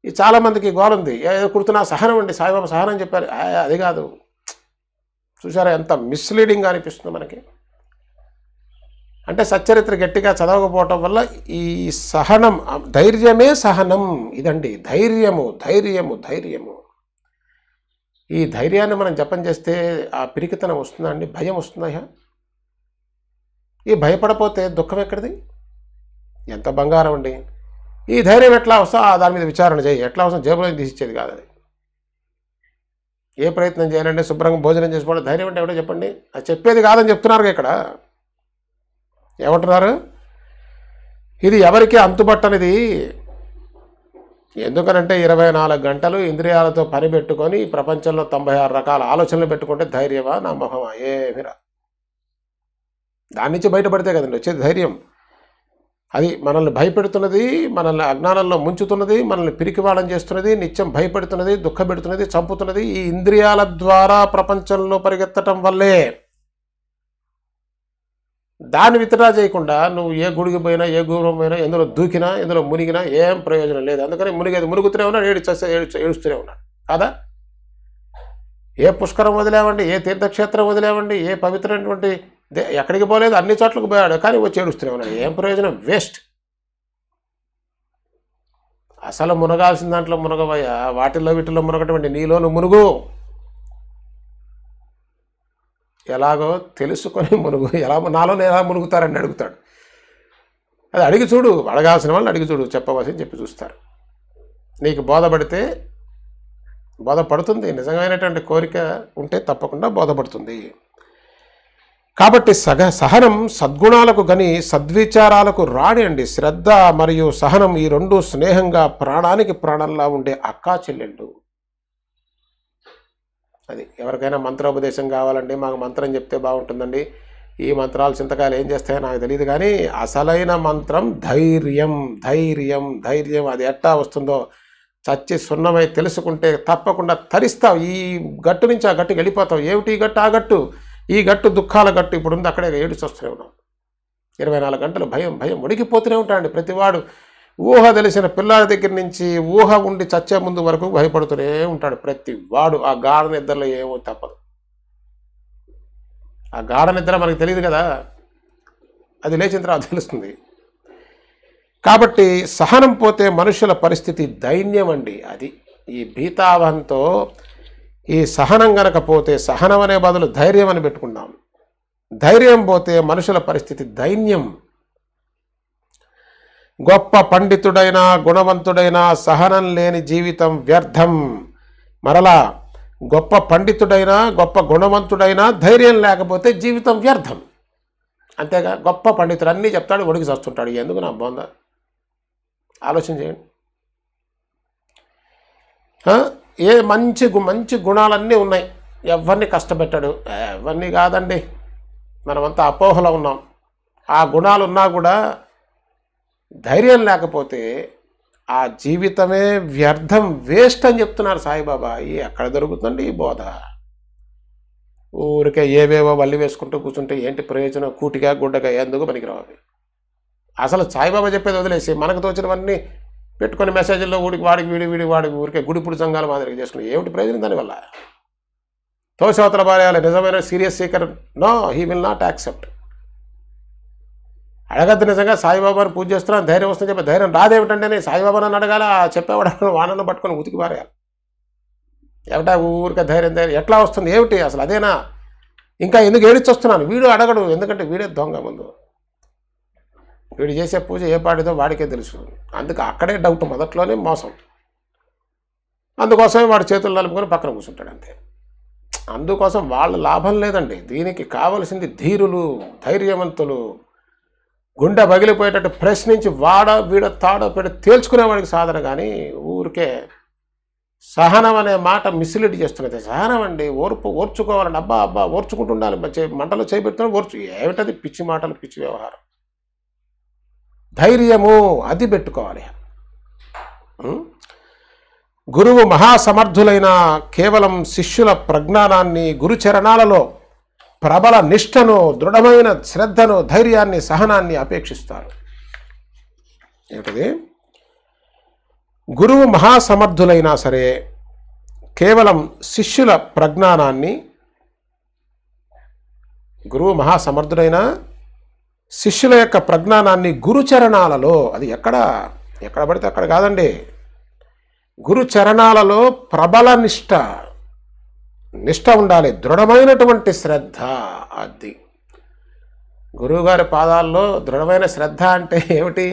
ఈ చాలామందికి గోల్ ఉంది, ఏదో కుడుతున్నా సహనం అండి, సాయిబాబా సహనం చెప్పారు. అది కాదు. చూసారా ఎంత మిస్లీడింగ్గా అనిపిస్తుంది మనకి. అంటే సచ్చరిత్ర గట్టిగా చదవకపోవటం వల్ల ఈ సహనం, ధైర్యమే సహనం ఇదండి. ధైర్యము ధైర్యము ధైర్యము. ఈ ధైర్యాన్ని మనం జపం చేస్తే ఆ పిరికితనం వస్తుందా అండి? భయం వస్తుందా? ఈ భయపడపోతే దుఃఖం ఎక్కడిది? ఎంత బంగారం అండి. ఈ ధైర్యం ఎట్లా వస్తా దాని మీద విచారణ చేయి. ఎట్లా వస్తుంది? జేబులో తీసిచ్చేది కాదు అది. ఏ ప్రయత్నం చేయాలంటే శుభ్రంగా భోజనం చేసుకోవడం ధైర్యం అంటే ఎవడో చెప్పండి. అది చెప్పేది కాదని చెప్తున్నారు ఇక్కడ. ఏమంటున్నారు? ఇది ఎవరికి అంతుబట్టనిది. ఎందుకనంటే 24 గంటలు ఇంద్రియాలతో పని పెట్టుకొని ప్రపంచంలో 96 రకాల ఆలోచనలు పెట్టుకుంటే ధైర్యమా నా మొహమా? ఏమిరా. దాని నుంచి బయటపడితే కదండి వచ్చేది ధైర్యం. అది మనల్ని భయపెడుతున్నది, మనల్ని అజ్ఞానంలో ముంచుతున్నది, మనల్ని పిరికివాళం చేస్తున్నది, నిత్యం భయపెడుతున్నది, దుఃఖపెడుతున్నది, చంపుతున్నది ఈ ఇంద్రియాల ద్వారా ప్రపంచంలో పరిగెత్తటం వల్లే. దాన్ని విత్డ్రా చేయకుండా నువ్వు ఏ గుడికి పోయినా, ఏ గురం పోయినా, ఎందులో దూకినా, ఎందులో మునిగినా ఏం ప్రయోజనం లేదు. అందుకని మునుగుతూనే ఉన్నాడు, ఏడుస్తూనే ఉన్నాడు కాదా? ఏ పుష్కరం వదిలేవండి, ఏ తీర్థక్షేత్రం వదిలేవండి, ఏ పవిత్రమైనటువంటి ఎక్కడికి పోలేదు, అన్ని చోట్లకు పోయాడు, కానీ వచ్చి ఏడుస్తూనే ఉన్నాడు. ఏం ప్రయోజనం? వేస్ట్. అసలు మునగాల్సిన దాంట్లో మునగవయ్యా. వీటిల్లో మునగటువంటి నీలోను మునుగు. ఎలాగో తెలుసుకొని మునుగు. నాలో ఎలా మునుగుతారని అడుగుతాడు. అది అడిగి చూడు, అడగాల్సిన వాళ్ళు అడిగి చూడు, చెప్పవలసింది చెప్పి చూస్తారు. నీకు బోధపడితే బోధపడుతుంది. నిజమైనటువంటి కోరిక ఉంటే తప్పకుండా బోధపడుతుంది. కాబట్టి సహనం సద్గుణాలకు గని సద్విచారాలకు రాణి అండి. శ్రద్ధ మరియు సహనం ఈ రెండు స్నేహంగా ప్రాణానికి ప్రాణంలా ఉండే అక్కా చెల్లెళ్ళు. అది ఎవరికైనా మంత్రోపదేశం కావాలండి, మాకు మంత్రం చెప్తే బాగుంటుందండి, ఈ మంత్రాలు చింతకాయలు ఏం చేస్తాయో నాకు తెలియదు, కానీ అసలైన మంత్రం ధైర్యం ధైర్యం ధైర్యం. అది ఎట్టా వస్తుందో చచ్చి సున్నమై తెలుసుకుంటే తప్పకుండా తరిస్తావు. ఈ గట్టు నుంచి ఆ గట్టుకి వెళ్ళిపోతావు. ఏమిటి ఈ గట్టు? ఆ గట్టు, ఈ గట్టు దుఃఖాల గట్టు. ఇప్పుడు ఉంది అక్కడే ఏడుచి వస్తూనే ఉన్నాం. 24 గంటలు భయం భయం వణికిపోతూనే ఉంటాడండి ప్రతివాడు. ఊహ తెలిసిన పిల్లాడి దగ్గర నుంచి ఊహ ఉండి చచ్చే ముందు వరకు భయపడుతూనే ఉంటాడు ప్రతి వాడు. ఆ గాఢ నిద్రలో ఏమో తప్పదు. ఆ గాఢ నిద్ర మనకు తెలియదు కదా, అది లేచిన తర్వాత తెలుస్తుంది. కాబట్టి సహనం పోతే మనుషుల పరిస్థితి దైన్యం అండి. అది ఈ భీతావహంతో ఈ సహనం గనక పోతే, సహనం అనే బదులు ధైర్యం అని పెట్టుకున్నాం. ధైర్యం పోతే మనుషుల పరిస్థితి దైన్యం. గొప్ప పండితుడైనా గుణవంతుడైనా సహనం లేని జీవితం వ్యర్థం. మరలా గొప్ప పండితుడైనా గొప్ప గుణవంతుడైనా ధైర్యం లేకపోతే జీవితం వ్యర్థం. అంతేగా, గొప్ప పండితుడు అన్నీ చెప్తాడు, ఒడికి చస్తుంటాడు. ఎందుకు నా బొంద? ఆలోచన చేయండి. ఏ మంచి మంచి గుణాలన్నీ ఉన్నాయి, ఎవరిని కష్టపెట్టాడు. ఎవరిని కాదండి, మనమంతా అపోహలో ఉన్నాం. ఆ గుణాలు ఉన్నా కూడా ధైర్యం లేకపోతే ఆ జీవితమే వ్యర్థం, వేస్ట్ అని చెప్తున్నారు సాయిబాబా. ఎక్కడ దొరుకుతుందండి ఈ బోధ? ఊరికే ఏవేవో వల్లి వేసుకుంటూ కూర్చుంటే ఏంటి ప్రయోజనం? కూటిగా గుడ్డగా ఎందుకు పనికిరావు అవి. అసలు సాయిబాబా చెప్పేది వదిలేసి మనకు తోచినవన్నీ పెట్టుకొని మెసేజ్ల్లో వాడికి ఊరికే గుడిపుడు సంఘాల మాదిరిగా చేసుకుని ఏమిటి ప్రయోజనం దానివల్ల? తోసవతల భార్యాలు నిజమైన serious seeker no, he will not accept. అడగద్దు. నిజంగా సాయిబాబాను పూజ చేస్తున్నాను ధైర్యం వస్తుందని చెప్పి ధైర్యం రాదేమిటంటే సాయిబాబాను అడగాల, చెప్పేవాడు వానను పట్టుకొని ఉతికి పారేయాలి. ఏమిటా ఊరికే ధైర్యం ఎట్లా వస్తుంది? ఏమిటి అసలు? అదేనా? ఇంకా ఎందుకు ఏడిచొస్తున్నాను? వీడు అడగడు, ఎందుకంటే వీడే దొంగ. ముందు వీడు చేసే పూజ ఏ పాటిదో వాడికే తెలుసు. అందుకు అక్కడే డౌట్, మొదట్లోనే మోసం. అందుకోసమే వాడు చేతులు నలుపుకొని పక్కన కూర్చుంటాడు అంతే. అందుకోసం వాళ్ళ లాభం లేదండి. దీనికి కావలసింది ధీరులు, ధైర్యవంతులు, గుండె పగిలిపోయేటట్టు ప్రశ్నించి వీడ తాడో పెట్టి తేల్చుకునేవాడికి సాధన. కానీ ఊరికే సహనం అనే మాట మిస్లీడ్ చేస్తున్నది. సహనం అండి, ఓర్చుకోవాలండి. అబ్బా అబ్బా ఓర్చుకుంటూ ఉండాలి. మంటలో చేయబెడుతున్నా ఏమిటది? పిచ్చి మాటలు, పిచ్చి వ్యవహారం. ధైర్యము అది పెట్టుకోవాలి. గురువు మహాసమర్థులైన కేవలం శిష్యుల ప్రజ్ఞానాన్ని, గురుచరణాలలో ప్రబల నిష్టను, దృఢమైన శ్రద్ధను, ధైర్యాన్ని, సహనాన్ని అపేక్షిస్తారు. ఏమిటది? గురువు మహాసమర్థులైనా సరే కేవలం శిష్యుల ప్రజ్ఞానాన్ని, గురువు మహాసమర్థుడైన శిష్యుల యొక్క ప్రజ్ఞానాన్ని గురుచరణాలలో, అది ఎక్కడ పడితే అక్కడ కాదండి, గురుచరణాలలో ప్రబల నిష్ట ఉండాలి, దృఢమైనటువంటి శ్రద్ధ. అది గురువుగారి పాదాల్లో దృఢమైన శ్రద్ధ అంటే ఏమిటి?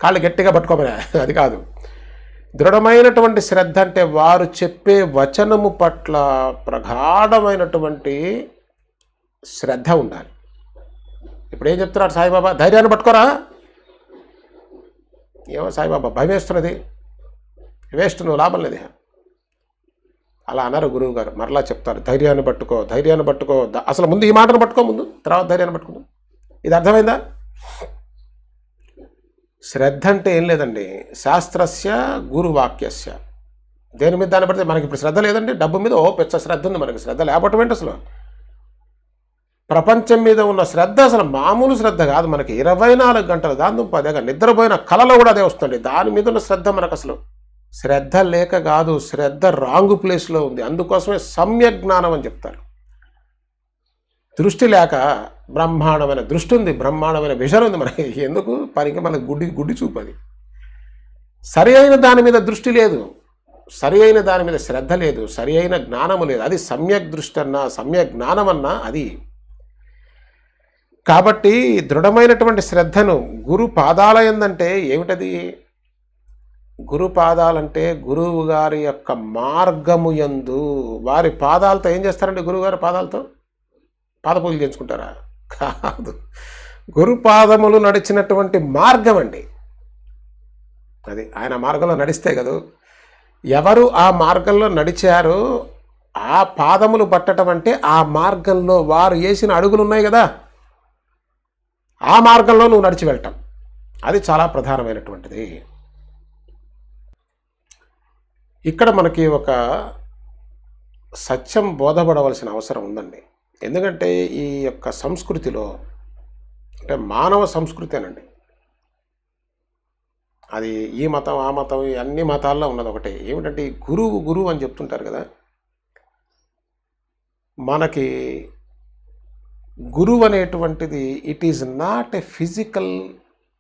కాళ్ళు గట్టిగా పట్టుకోమని అది కాదు. దృఢమైనటువంటి శ్రద్ధ అంటే వారు చెప్పే వచనము పట్ల ప్రగాఢమైనటువంటి శ్రద్ధ ఉండాలి. ఇప్పుడు ఏం చెప్తున్నారు సాయిబాబా? ధైర్యాన్ని పట్టుకోరా. ఏమో సాయిబాబా భయం వేస్తున్నది, వేస్ట్, నువ్వు లాభం లేదు అలా అన్నారు గురువు గారు. మరలా చెప్తారు, ధైర్యాన్ని పట్టుకో, ధైర్యాన్ని పట్టుకో. అసలు ముందు ఈ మాటను పట్టుకో, ముందు తర్వాత ధైర్యాన్ని పట్టుకుందాం. ఇది అర్థమైందా? శ్రద్ధ అంటే ఏం లేదండి, శాస్త్రస్య గురువాక్యస్య. దేని మీద దాన్ని పడితే మనకి ఇప్పుడు శ్రద్ధ లేదండి. డబ్బు మీద పెద్ద శ్రద్ధ ఉంది మనకి. శ్రద్ధ లేకపోవటం ఏంటి అసలు? ప్రపంచం మీద ఉన్న శ్రద్ధ అసలు మామూలు శ్రద్ధ కాదు. మనకి 24 గంటలు దాని పదేగా నిద్రపోయిన కళలో కూడా అదే వస్తుంది. దాని మీద ఉన్న శ్రద్ధ మనకు అసలు శ్రద్ధ లేక కాదు, శ్రద్ధ రాంగ్ ప్లేస్లో ఉంది. అందుకోసమే సమ్యక్ జ్ఞానం అని చెప్తారు. దృష్టి లేక బ్రహ్మాండమైన దృష్టి ఉంది, బ్రహ్మాండమైన విజన్ ఉంది మనకి. ఎందుకు పనికి మనకు గుడ్డి చూపది. సరి అయిన దాని మీద దృష్టి లేదు, సరి అయిన దాని మీద శ్రద్ధ లేదు, సరి అయిన జ్ఞానము లేదు. అది సమ్యక్ దృష్టి అన్నా, సమ్యక్ జ్ఞానం అన్నా అది. కాబట్టి దృఢమైనటువంటి శ్రద్ధను గురు పాదాలయందంటే ఏమిటది? గురు పాదాలంటే గురువు గారి యొక్క మార్గము యందు, వారి పాదాలతో ఏం చేస్తారండి? గురువుగారి పాదాలతో పాదపూజలు చేయించుకుంటారా? కాదు, గురు పాదములు నడిచినటువంటి మార్గం అండి అది. ఆయన మార్గంలో నడిస్తే కదా, ఎవరు ఆ మార్గంలో నడిచారో ఆ పాదములు పట్టడం అంటే ఆ మార్గంలో వారు వేసిన అడుగులు ఉన్నాయి కదా, ఆ మార్గంలో నువ్వు నడిచి వెళ్ళటం. అది చాలా ప్రధానమైనటువంటిది. ఇక్కడ మనకి ఒక సత్యం బోధపడవలసిన అవసరం ఉందండి. ఎందుకంటే ఈ యొక్క సంస్కృతిలో, అంటే మానవ సంస్కృతి అనండి, అది ఈ మతం ఆ మతం అన్ని మతాల్లో ఉన్నది ఒకటే. ఏమిటంటే ఈ గురువు అని చెప్తుంటారు కదా, మనకి గురువు అనేటువంటిది it is not a physical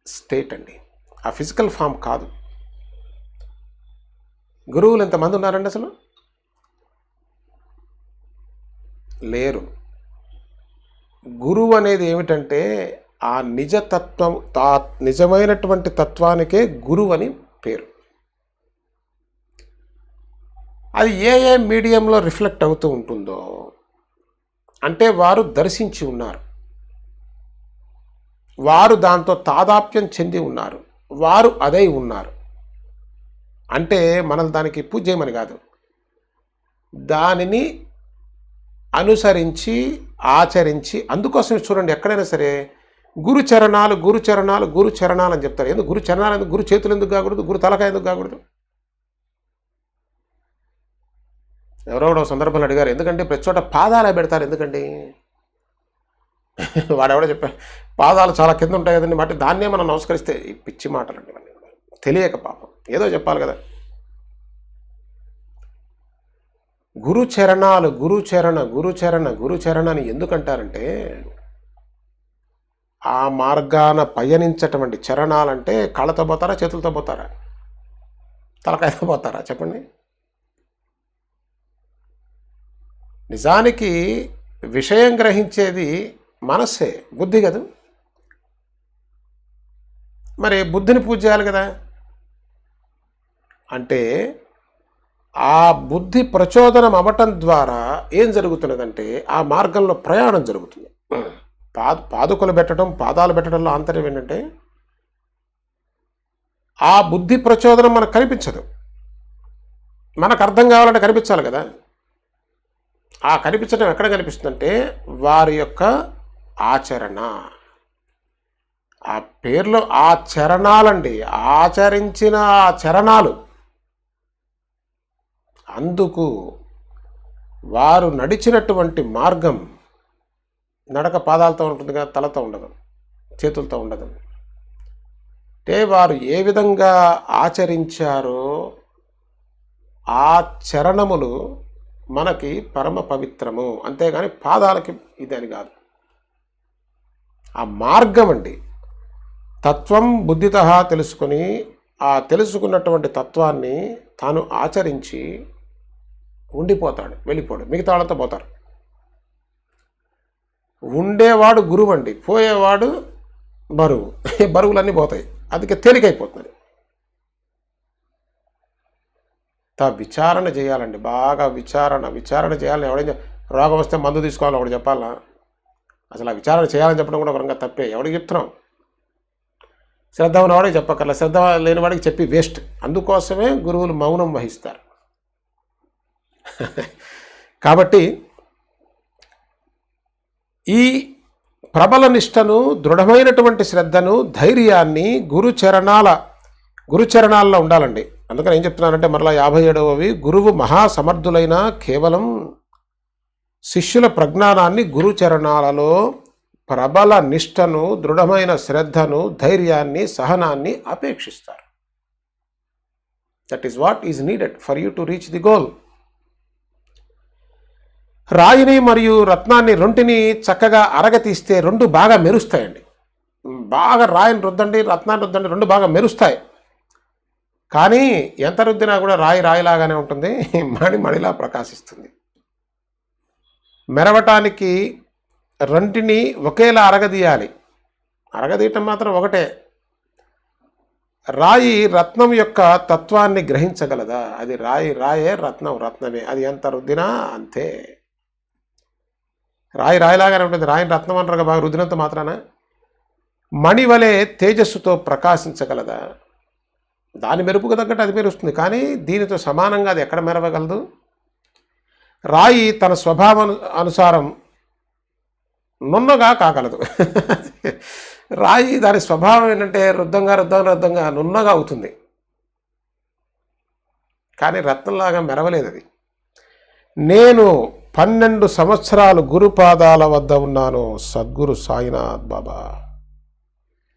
state అండి, ఆ ఫిజికల్ ఫామ్ కాదు. గురువులు ఎంతమంది ఉన్నారండి అసలు? లేరు. గురువు అనేది ఏమిటంటే ఆ నిజతత్వం, నిజమైనటువంటి తత్వానికే గురువు అని పేరు. అది ఏ మీడియంలో రిఫ్లెక్ట్ అవుతూ ఉంటుందో అంటే వారు దర్శించి ఉన్నారు, వారు దాంతో తాదాప్యం చెంది ఉన్నారు, వారు అదై ఉన్నారు. అంటే మనం దానికి పూజ చేయమని కాదు, దానిని అనుసరించి ఆచరించి. అందుకోసమే చూడండి, ఎక్కడైనా సరే గురుచరణాలు గురుచరణాలు గురుచరణాలు అని చెప్తారు. ఎందుకు గురుచరణాలు? ఎందుకు గురు చేతులు ఎందుకు కాకూడదు? గురు తలకాయ ఎందుకు కాకూడదు? ఎవరో సందర్భంలో అడిగారు, ఎందుకంటే ప్రతి చోట పాదాలే పెడతారు ఎందుకండి? వాడెవడో చెప్పారు, పాదాలు చాలా కింద ఉంటాయి కదండి, మాట దాన్నే మనం నమస్కరిస్తే. ఈ పిచ్చి మాటలండి, ఇవన్నీ కూడా తెలియక పాపం ఏదో చెప్పాలి కదా. గురుచరణాలు గురుచరణ అని ఎందుకంటారంటే, ఆ మార్గాన పయనించటువంటి చరణాలంటే కాళ్ళతో పోతారా, చేతులతో పోతారా, తలకాయతో పోతారా చెప్పండి? నిజానికి విషయం గ్రహించేది మనస్సే, బుద్ధి కదా. మరి బుద్ధిని పూజ చేయాలి కదా. అంటే ఆ బుద్ధి ప్రచోదనం అవ్వటం ద్వారా ఏం జరుగుతున్నదంటే ఆ మార్గంలో ప్రయాణం జరుగుతుంది. పాదుకలు పెట్టడం, పాదాలు పెట్టడంలో ఆంతర్యం ఏంటంటే ఆ బుద్ధి ప్రచోదనం మనకు కనిపించదు. మనకు అర్థం కావాలంటే కనిపించాలి కదా. ఆ కనిపించడం ఎక్కడ కనిపిస్తుందంటే వారి యొక్క ఆచరణ. ఆ పేర్లో ఆ చరణాలండి, ఆచరించిన ఆ చరణాలు. అందుకు వారు నడిచినటువంటి మార్గం నడక పాదాలతో ఉంటుంది కదా, తలతో ఉండదు, చేతులతో ఉండదు. అంటే వారు ఏ విధంగా ఆచరించారో ఆ చరణములు మనకి పరమ పవిత్రము, అంతేగాని పాదాలకి ఇది అని కాదు. ఆ మార్గం అండి. తత్వం బుద్ధిత తెలుసుకొని ఆ తెలుసుకున్నటువంటి తత్వాన్ని తాను ఆచరించి ఉండిపోతాడు, వెళ్ళిపోడు. మిగతా వాళ్ళంతా పోతారు. ఉండేవాడు గురువు అండి, పోయేవాడు బరువు. బరువులన్నీ పోతాయి, అందుకే తేలికైపోతుంది. విచారణ చేయాలండి, బాగా విచారణ చేయాలని. ఎవడైనా రోగం వస్తే మందు తీసుకోవాలని ఒకటి చెప్పాలా? అసలు ఆ విచారణ చేయాలని చెప్పడం కూడా ఒక రంగా తప్పే. ఎవడికి చెప్తున్నాం? శ్రద్ధ ఉన్నవాడికి చెప్పక్కర్లా, శ్రద్ధ లేని వాడికి చెప్పి వేస్ట్. అందుకోసమే గురువులు మౌనం వహిస్తారు. కాబట్టి ఈ ప్రబల నిష్టను, దృఢమైనటువంటి శ్రద్ధను, ధైర్యాన్ని గురుచరణాల్లో ఉండాలండి. అందుకని ఏం చెప్తున్నానంటే మరలా 57వవి, గురువు మహాసమర్థులైన కేవలం శిష్యుల ప్రజ్ఞానాన్ని, గురుచరణాలలో ప్రబల నిష్టను, దృఢమైన శ్రద్ధను, ధైర్యాన్ని, సహనాన్ని అపేక్షిస్తారు. That is what is needed for you to reach the goal. రాయిని మరియు రత్నాన్ని రెంటిని చక్కగా అరగతీస్తే రెండు బాగా మెరుస్తాయండి. బాగా రాయిని రుద్దండి, రత్నాన్ని రుద్దండి, రెండు బాగా మెరుస్తాయి. కానీ ఎంత రుద్దినా కూడా రాయి రాయిలాగానే ఉంటుంది, మణిలా ప్రకాశిస్తుంది. మెరవటానికి రెంటిని ఒకేలా అరగదీయాలి. అరగదీయటం మాత్రం ఒకటే. రాయి రత్నం యొక్క తత్వాన్ని గ్రహించగలదా? అది రాయే, రత్నం రత్నమే. అది ఎంత రుద్దినా అంతే. రాయి రాయిలాగానే ఉంటుంది. రాయిని రత్నం అంటారు బాగా రుద్దినంత మాత్రాన. మణి వలె తేజస్సుతో ప్రకాశించగలదా? దాని మెరుపుకు తగ్గట్టు అది మెరుస్తుంది, కానీ దీనితో సమానంగా అది ఎక్కడ మెరవగలదు? రాయి తన స్వభావం అనుసారం నున్నగా కాగలదు. రాయి దాని స్వభావం ఏంటంటే రుద్దంగా నున్నగా అవుతుంది, కానీ రత్నంలాగా మెరవలేదు అది. నేను 12 సంవత్సరాలు గురుపాదాల వద్ద ఉన్నాను. సద్గురు సాయినాథ్ బాబా.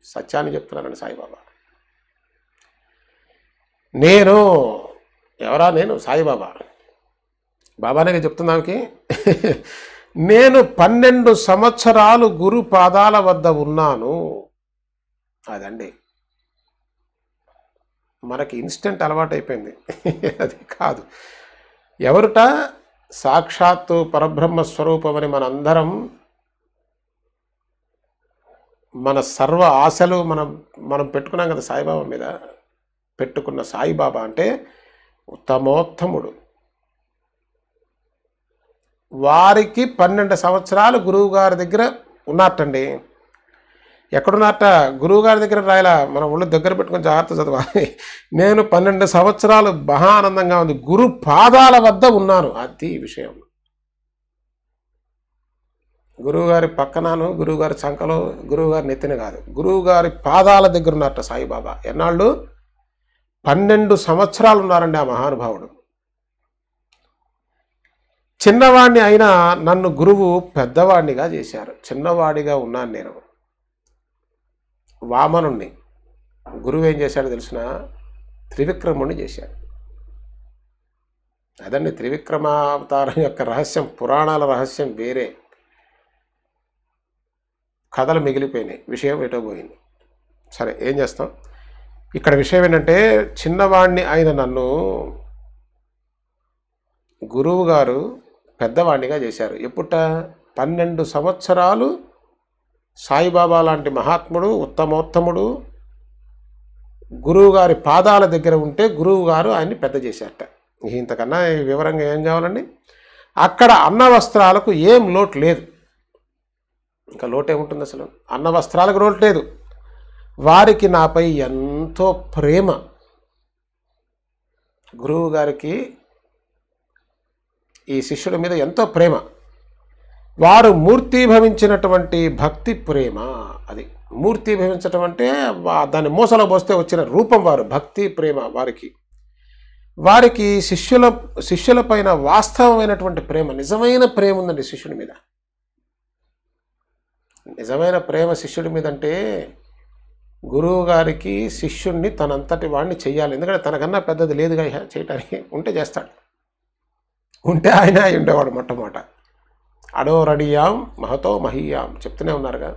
సత్యాన్ని చెప్తున్నానండి సాయిబాబా. నేను సాయిబాబా. బాబానే చెప్తున్నాకి. నేను 12 సంవత్సరాలు గురు పాదాల వద్ద ఉన్నాను. అదండి మనకి ఇన్స్టెంట్ అలవాటు అయిపోయింది. అది కాదు. ఎవరుట? సాక్షాత్తు పరబ్రహ్మ స్వరూపమని మనందరం మన సర్వ ఆశలు మనం పెట్టుకున్నాం కదా సాయిబాబా మీద. పెట్టుకున్న సాయిబాబా అంటే ఉత్తమోత్తముడు. వారికి 12 సంవత్సరాలు గురువు గారి దగ్గర ఉన్నట్టండి. ఎక్కడున్నట్ట? గురువు గారి దగ్గర రాయలా, మన ఒళ్ళు దగ్గర పెట్టుకుని జాగ్రత్త చదవాలి. నేను 12 సంవత్సరాలు మహా ఆనందంగా ఉంది, గురు పాదాల వద్ద ఉన్నాను. అది విషయం. గురువుగారి పక్కనను, గురువుగారి చంకలో, గురువుగారి నెత్తిన కాదు, గురువుగారి పాదాల దగ్గర ఉన్నట్ట సాయిబాబా. ఎన్నాళ్ళు? 12 సంవత్సరాలు ఉన్నారండి ఆ మహానుభావుడు. చిన్నవాడిని అయినా నన్ను గురువు పెద్దవాడినిగా చేశారు. చిన్నవాడిగా ఉన్నాను నేను. వామనుణ్ణి గురువు ఏం చేశాడు తెలిసిన? త్రివిక్రముణ్ణి చేశాడు. అదండి త్రివిక్రమావతారం యొక్క రహస్యం. పురాణాల రహస్యం వేరే, కథలు మిగిలిపోయినాయి, విషయం ఎటో పోయింది. సరే, ఏం చేస్తాం. ఇక్కడ విషయం ఏంటంటే, చిన్నవాడిని అయిన నన్ను గురువు గారు పెద్దవాడినిగా చేశారు. ఎప్పుట? 12 సంవత్సరాలు సాయిబాబా లాంటి మహాత్ముడు, ఉత్తమోత్తముడు గురువుగారి పాదాల దగ్గర ఉంటే గురువుగారు ఆయన్ని పెద్ద చేశారట. ఇంతకన్నా వివరంగా ఏం కావాలండి? అక్కడ అన్న వస్త్రాలకు ఏం లోటు లేదు. ఇంకా లోటేముంటుంది అసలు? అన్న వస్త్రాలకు లోటు లేదు. వారికి నాపై ఎంతో ప్రేమ. గురువు గారికి ఈ శిష్యుడి మీద ఎంతో ప్రేమ. వారు మూర్తీభవించినటువంటి భక్తి ప్రేమ. అది మూర్తీభవించటం అంటే దాన్ని మూసలో పోస్తే వచ్చిన రూపం వారు, భక్తి ప్రేమ. వారికి శిష్యుల పైన వాస్తవమైనటువంటి ప్రేమ, నిజమైన ప్రేమ ఉందండి శిష్యుడి మీద. నిజమైన ప్రేమ శిష్యుడి మీద అంటే గురువు గారికి శిష్యుడిని తనంతటి వాడిని చెయ్యాలి. ఎందుకంటే తనకన్నా పెద్దది లేదుగా చేయటానికి. ఉంటే చేస్తాడు, ఉంటే ఆయన అయి ఉండేవాడు. మొట్టమొదట అడోరడియాం మహతో మహీయాం చెప్తూనే ఉన్నారుగా.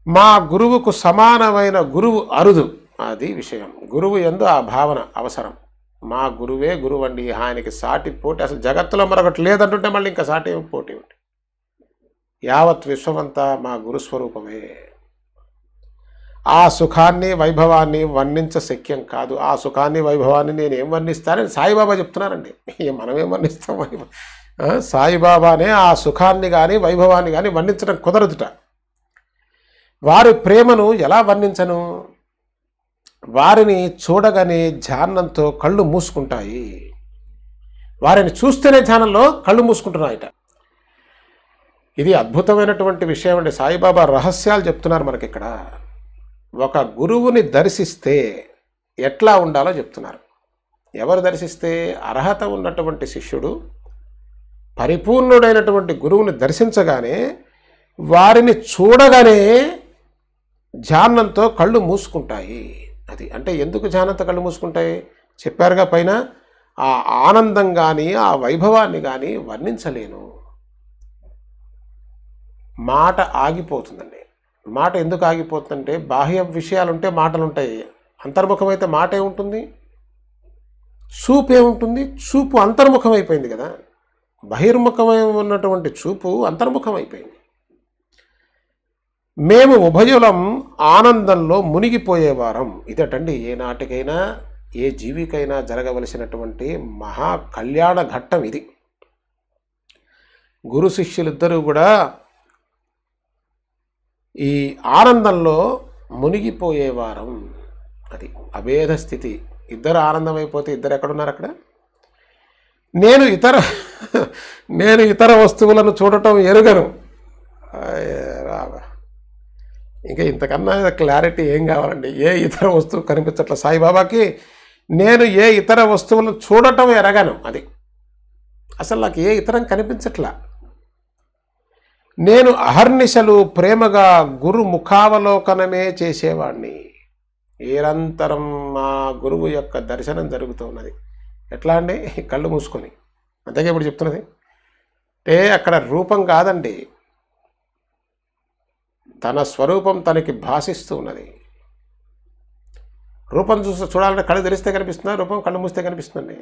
మా గురువుకు సమానమైన గురువు అరుదు. అది విషయం. గురువు యందు ఆ భావన అవసరం. మా గురువే గురువు అండి, ఆయనకి సాటి పోటీ అసలు జగత్తులో మరొకటి లేదంటుంటే మళ్ళీ ఇంకా సాటి పోటీ ఉంది. యావత్ విశ్వమంతా మా గురుస్వరూపమే. ఆ సుఖాన్ని వైభవాన్ని వర్ణించ శక్యం కాదు. ఆ సుఖాన్ని వైభవాన్ని నేను ఏం వర్ణిస్తానని సాయిబాబా చెప్తున్నారండి. మనమేం వర్ణిస్తాం? సాయిబాబానే ఆ సుఖాన్ని కానీ వైభవాన్ని కానీ వర్ణించడం కుదరదుట. వారి ప్రేమను ఎలా వర్ణించను? వారిని చూడగానే ధ్యానంతో కళ్ళు మూసుకుంటాయి. వారిని చూస్తేనే ధ్యానంలో కళ్ళు మూసుకుంటున్నాయట. ఇది అద్భుతమైనటువంటి విషయం అండి. సాయిబాబా రహస్యాలు చెప్తున్నారు మనకి ఇక్కడ. ఒక గురువుని దర్శిస్తే ఎట్లా ఉండాలో చెప్తున్నారు. ఎవరు దర్శిస్తే? అర్హత ఉన్నటువంటి శిష్యుడు పరిపూర్ణుడైనటువంటి గురువుని దర్శించగానే వారిని చూడగానే ధ్యానంతో కళ్ళు మూసుకుంటాయి. అది అంటే ఎందుకు ధ్యానంతో కళ్ళు మూసుకుంటాయి చెప్పారుగా పైన. ఆ ఆనందం కానీ ఆ వైభవాన్ని కానీ వర్ణించలేను. మాట ఆగిపోతుందండి. మాట ఎందుకు ఆగిపోతుందంటే బాహ్య విషయాలుంటే మాటలుంటాయి, అంతర్ముఖమైతే మాట ఏముంటుంది? చూపు ఏముంటుంది? చూపు అంతర్ముఖం అయిపోయింది కదా. బహిర్ముఖమై ఉన్నటువంటి చూపు అంతర్ముఖం అయిపోయింది. మేము ఉభయులం ఆనందంలో మునిగిపోయేవారం. ఇదటండి ఏ నాటికైనా ఏ జీవికైనా జరగవలసినటువంటి మహా కళ్యాణ ఘట్టం ఇది. గురు శిష్యులిద్దరూ కూడా ఈ ఆనందంలో మునిగిపోయేవారం. అది అభేద స్థితి. ఇద్దరు ఆనందమైపోతే ఇద్దరు ఎక్కడున్నారు అక్కడ? నేను ఇతర వస్తువులను చూడటం ఎరుగను. రావా, ఇంకా ఇంతకన్నా క్లారిటీ ఏం కావాలండి? ఏ ఇతర వస్తువు కనిపించట్ల సాయిబాబాకి. నేను ఏ ఇతర వస్తువులను చూడటం ఎరగను. అది అసలు నాకు ఏ ఇతరం కనిపించట్లా. నేను అహర్నిశలు ప్రేమగా గురు ముఖావలోకనమే చేసేవాడిని. నిరంతరం మా గురువు యొక్క దర్శనం జరుగుతున్నది. ఎట్లా అండి? కళ్ళు మూసుకొని. అంతేగా ఇప్పుడు చెప్తున్నది. అంటే అక్కడ రూపం కాదండి, తన స్వరూపం తనకి భాషిస్తూ ఉన్నది. రూపం చూడాలంటే కళ్ళు తెరిస్తే కనిపిస్తుందా? రూపం కళ్ళు మూస్తే కనిపిస్తుందండి.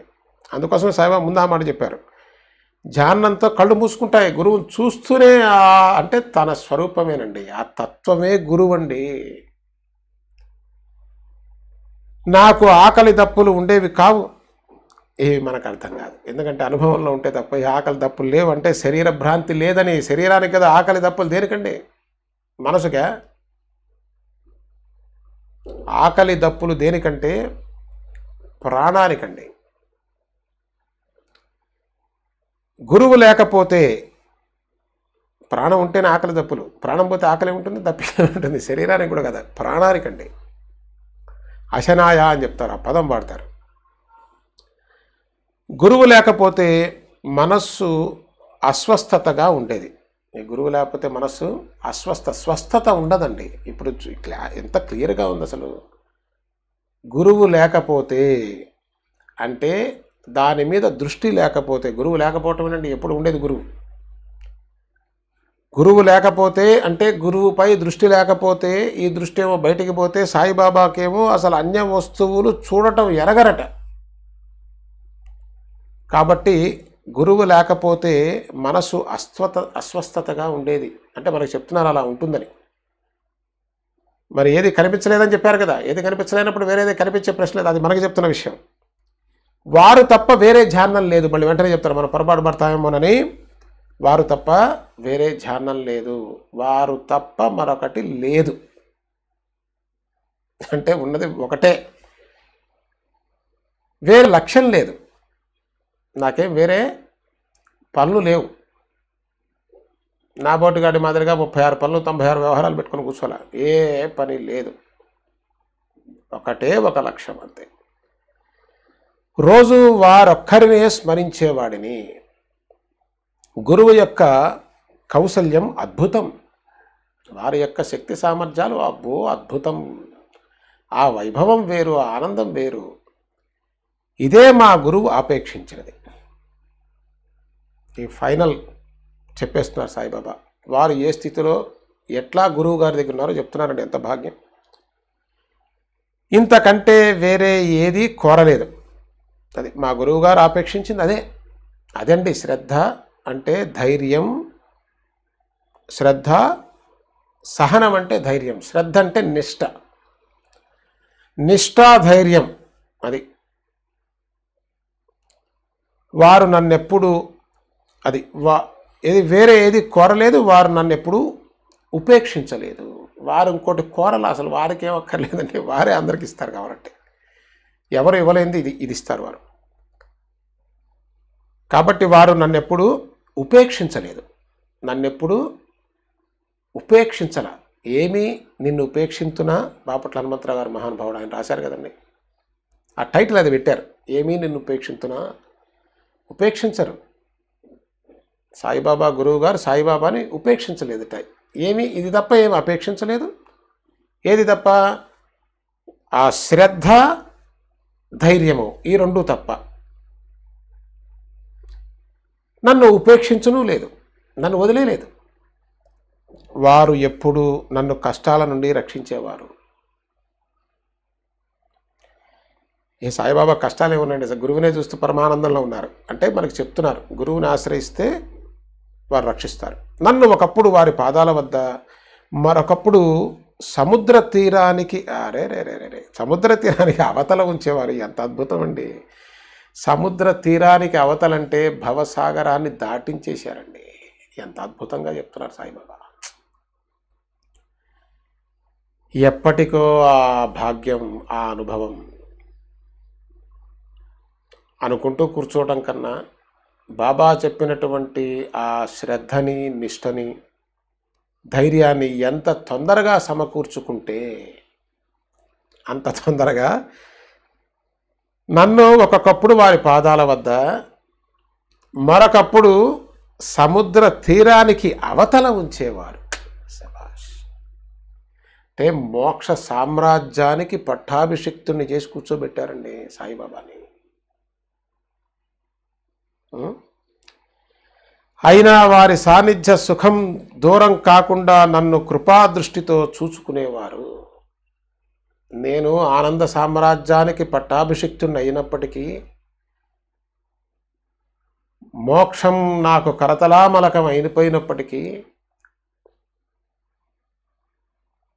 అందుకోసమే సాయిబాబా ముందు ఆ మాట చెప్పారు. ధ్యానంతో కళ్ళు మూసుకుంటాయి. గురువుని చూస్తూనే అంటే తన స్వరూపమేనండి, ఆ తత్వమే గురువు అండి. నాకు ఆకలి దప్పులు ఉండేవి కావు. ఇవి మనకు అర్థం కాదు, ఎందుకంటే అనుభవంలో ఉంటే తప్ప ఈ ఆకలి దప్పులు లేవంటే శరీర భ్రాంతి లేదని. శరీరానికి కదా ఆకలి దప్పులు, దేనికండి? మనసుగా. ఆకలి దప్పులు దేనికంటే ప్రాణానికండి. గురువు లేకపోతే ప్రాణం ఉంటేనే ఆకలి దప్పులు, ప్రాణం పోతే ఆకలి ఉంటుంది, దప్పి ఉంటుంది. శరీరానికి కూడా కదా, ప్రాణానికండి. అశనాయ అని చెప్తారు, ఆ పదం వాడతారు. గురువు లేకపోతే మనస్సు అస్వస్థతగా ఉండేది. ఈ గురువు లేకపోతే మనస్సు స్వస్థత ఉండదండి. ఇప్పుడు ఎంత క్లియర్గా ఉంది అసలు. గురువు లేకపోతే అంటే దాని మీద దృష్టి లేకపోతే, గురువు లేకపోవటం ఏంటంటే ఎప్పుడు ఉండేది గురువు. గురువు లేకపోతే అంటే గురువుపై దృష్టి లేకపోతే, ఈ దృష్టి ఏమో బయటికి పోతే సాయిబాబాకేమో అసలు అన్య వస్తువులు చూడటం ఎరగరట. కాబట్టి గురువు లేకపోతే మనసు అస్వస్థతగా ఉండేది. అంటే మనకు చెప్తున్నారు అలా ఉంటుందని. మరి ఏది కనిపించలేదని చెప్పారు కదా, ఏది కనిపించలేనప్పుడు వేరేది కనిపించే ప్రశ్న లేదు, అది మనకు చెప్తున్న విషయం. వారు తప్ప వేరే ధ్యానం లేదు. మళ్ళీ వెంటనే చెప్తారు మనం పొరపాటు పడతామేమోనని. వారు తప్ప వేరే ధ్యానం లేదు, వారు తప్ప మరొకటి లేదు. అంటే ఉన్నది ఒకటే, వేరే లక్ష్యం లేదు. నాకేం వేరే పనులు లేవు. నా బోటుగాడి మాదిరిగా 36 పనులు 96 వ్యవహారాలు పెట్టుకొని కూర్చోలే. ఏ పని లేదు, ఒకటే ఒక లక్ష్యం అంతే. రోజు వారొక్కరినే స్మరించేవాడిని. గురువు యొక్క కౌశల్యం అద్భుతం, వారి యొక్క శక్తి సామర్థ్యాలు అబ్బో అద్భుతం. ఆ వైభవం వేరు, ఆ ఆనందం వేరు. ఇదే మా గురువు ఆపేక్షించినది. ఈ ఫైనల్ చెప్పేస్తున్నారు సాయిబాబా. వారు ఏ స్థితిలో ఎట్లా గురువు గారి దగ్గర ఉన్నారో చెప్తున్నారండి. ఎంత భాగ్యం. ఇంతకంటే వేరే ఏది కోరలేదు. అది మా గురువు గారు ఆపేక్షించింది అదండి. శ్రద్ధ అంటే ధైర్యం, శ్రద్ధ సహనం అంటే ధైర్యం, శ్రద్ధ అంటే నిష్ఠ, నిష్ఠా ధైర్యం. అది వారు నన్నెప్పుడు ఏది వేరే ఏది కోరలేదు. వారు నన్ను ఎప్పుడు ఉపేక్షించలేదు. వారు ఇంకోటి కోరలు, అసలు వారికి ఏమక్కర్లేదండి. వారే అందరికి ఇస్తారు. కాబట్టి ఎవరు ఇవ్వలేంది ఇది ఇస్తారు వారు. కాబట్టి వారు నన్నెప్పుడు ఉపేక్షించలేదు, నన్నెప్పుడు ఉపేక్షించలా. ఏమీ నిన్ను ఉపేక్షించునా, బాపట్ల హనుమంతరావు గారు మహానుభావుడు, ఆయన రాశారు కదండి, ఆ టైటిల్ అది పెట్టారు. ఏమీ నిన్ను ఉపేక్షించునా, ఉపేక్షించరు. సాయిబాబా గురువు గారు సాయిబాబాని ఉపేక్షించలేదు. ఏమి ఇది తప్ప ఏమి అపేక్షించలేదు. ఏది తప్ప? ఆ శ్రద్ధ ధైర్యము, ఈ రెండు తప్ప. నన్ను ఉపేక్షించను లేదు, నన్ను వదిలేలేదు. వారు ఎప్పుడు నన్ను కష్టాల నుండి రక్షించేవారు. ఈ సాయిబాబా కష్టాలు ఏమున్నాయండి? గురువునే చూస్తూ పరమానందంలో ఉన్నారు అంటే మనకు చెప్తున్నారు, గురువుని ఆశ్రయిస్తే వారు రక్షిస్తారు. నన్ను ఒకప్పుడు వారి పాదాల వద్ద, మరొకప్పుడు సముద్ర తీరానికి సముద్ర తీరానికి అవతల ఉంచేవారు. ఎంత అద్భుతం అండి! సముద్ర తీరానికి అవతలంటే భవసాగరాన్ని దాటించేశారండి. ఎంత అద్భుతంగా చెప్తున్నారు సాయిబాబా. ఎప్పటికో ఆ భాగ్యం, ఆ అనుభవం అనుకుంటూ కూర్చోవడం కన్నా బాబా చెప్పినటువంటి ఆ శ్రద్ధని, నిష్టని, ధైర్యాన్ని ఎంత తొందరగా సమకూర్చుకుంటే అంత తొందరగా నన్ను ఒకప్పుడు వారి పాదాల వద్ద, మరొకప్పుడు సముద్ర తీరానికి అవతల ఉంచేవారు. శభాష్. అంటే మోక్ష సామ్రాజ్యానికి పట్టాభిషిక్తుని చేసి కూర్చోబెట్టారండి సాయిబాబాని. అయినా వారి సాన్నిధ్య సుఖం దూరం కాకుండా నన్ను కృపాదృష్టితో చూచుకునేవారు. నేను ఆనంద సామ్రాజ్యానికి పట్టాభిషిక్తుని అయినప్పటికీ, మోక్షం నాకు కరతలామలకం అయిపోయినప్పటికీ,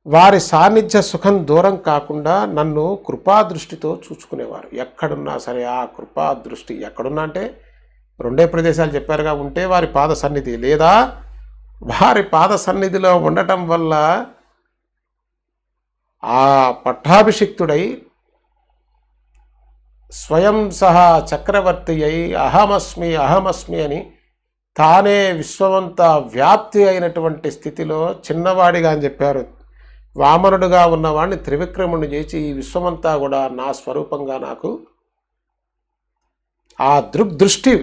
వారి సాన్నిధ్య సుఖం దూరం కాకుండా నన్ను కృపాదృష్టితో చూచుకునేవారు. ఎక్కడున్నా సరే ఆ కృపాదృష్టి, ఎక్కడున్నా అంటే రెండే ప్రదేశాలు చెప్పారుగా, ఉంటే వారి పాద సన్నిధి, లేదా వారి పాద సన్నిధిలో ఉండటం వల్ల ఆ పట్టాభిషిక్తుడై స్వయం సహా చక్రవర్తి అయి అహమస్మి అహమస్మి అని తానే విశ్వమంతా వ్యాప్తి అయినటువంటి స్థితిలో చిన్నవాడిగా అని చెప్పారు. వామనుడుగా ఉన్నవాడిని త్రివిక్రముని చేసి ఈ విశ్వమంతా కూడా నా స్వరూపంగా నాకు ఆ దృష్టి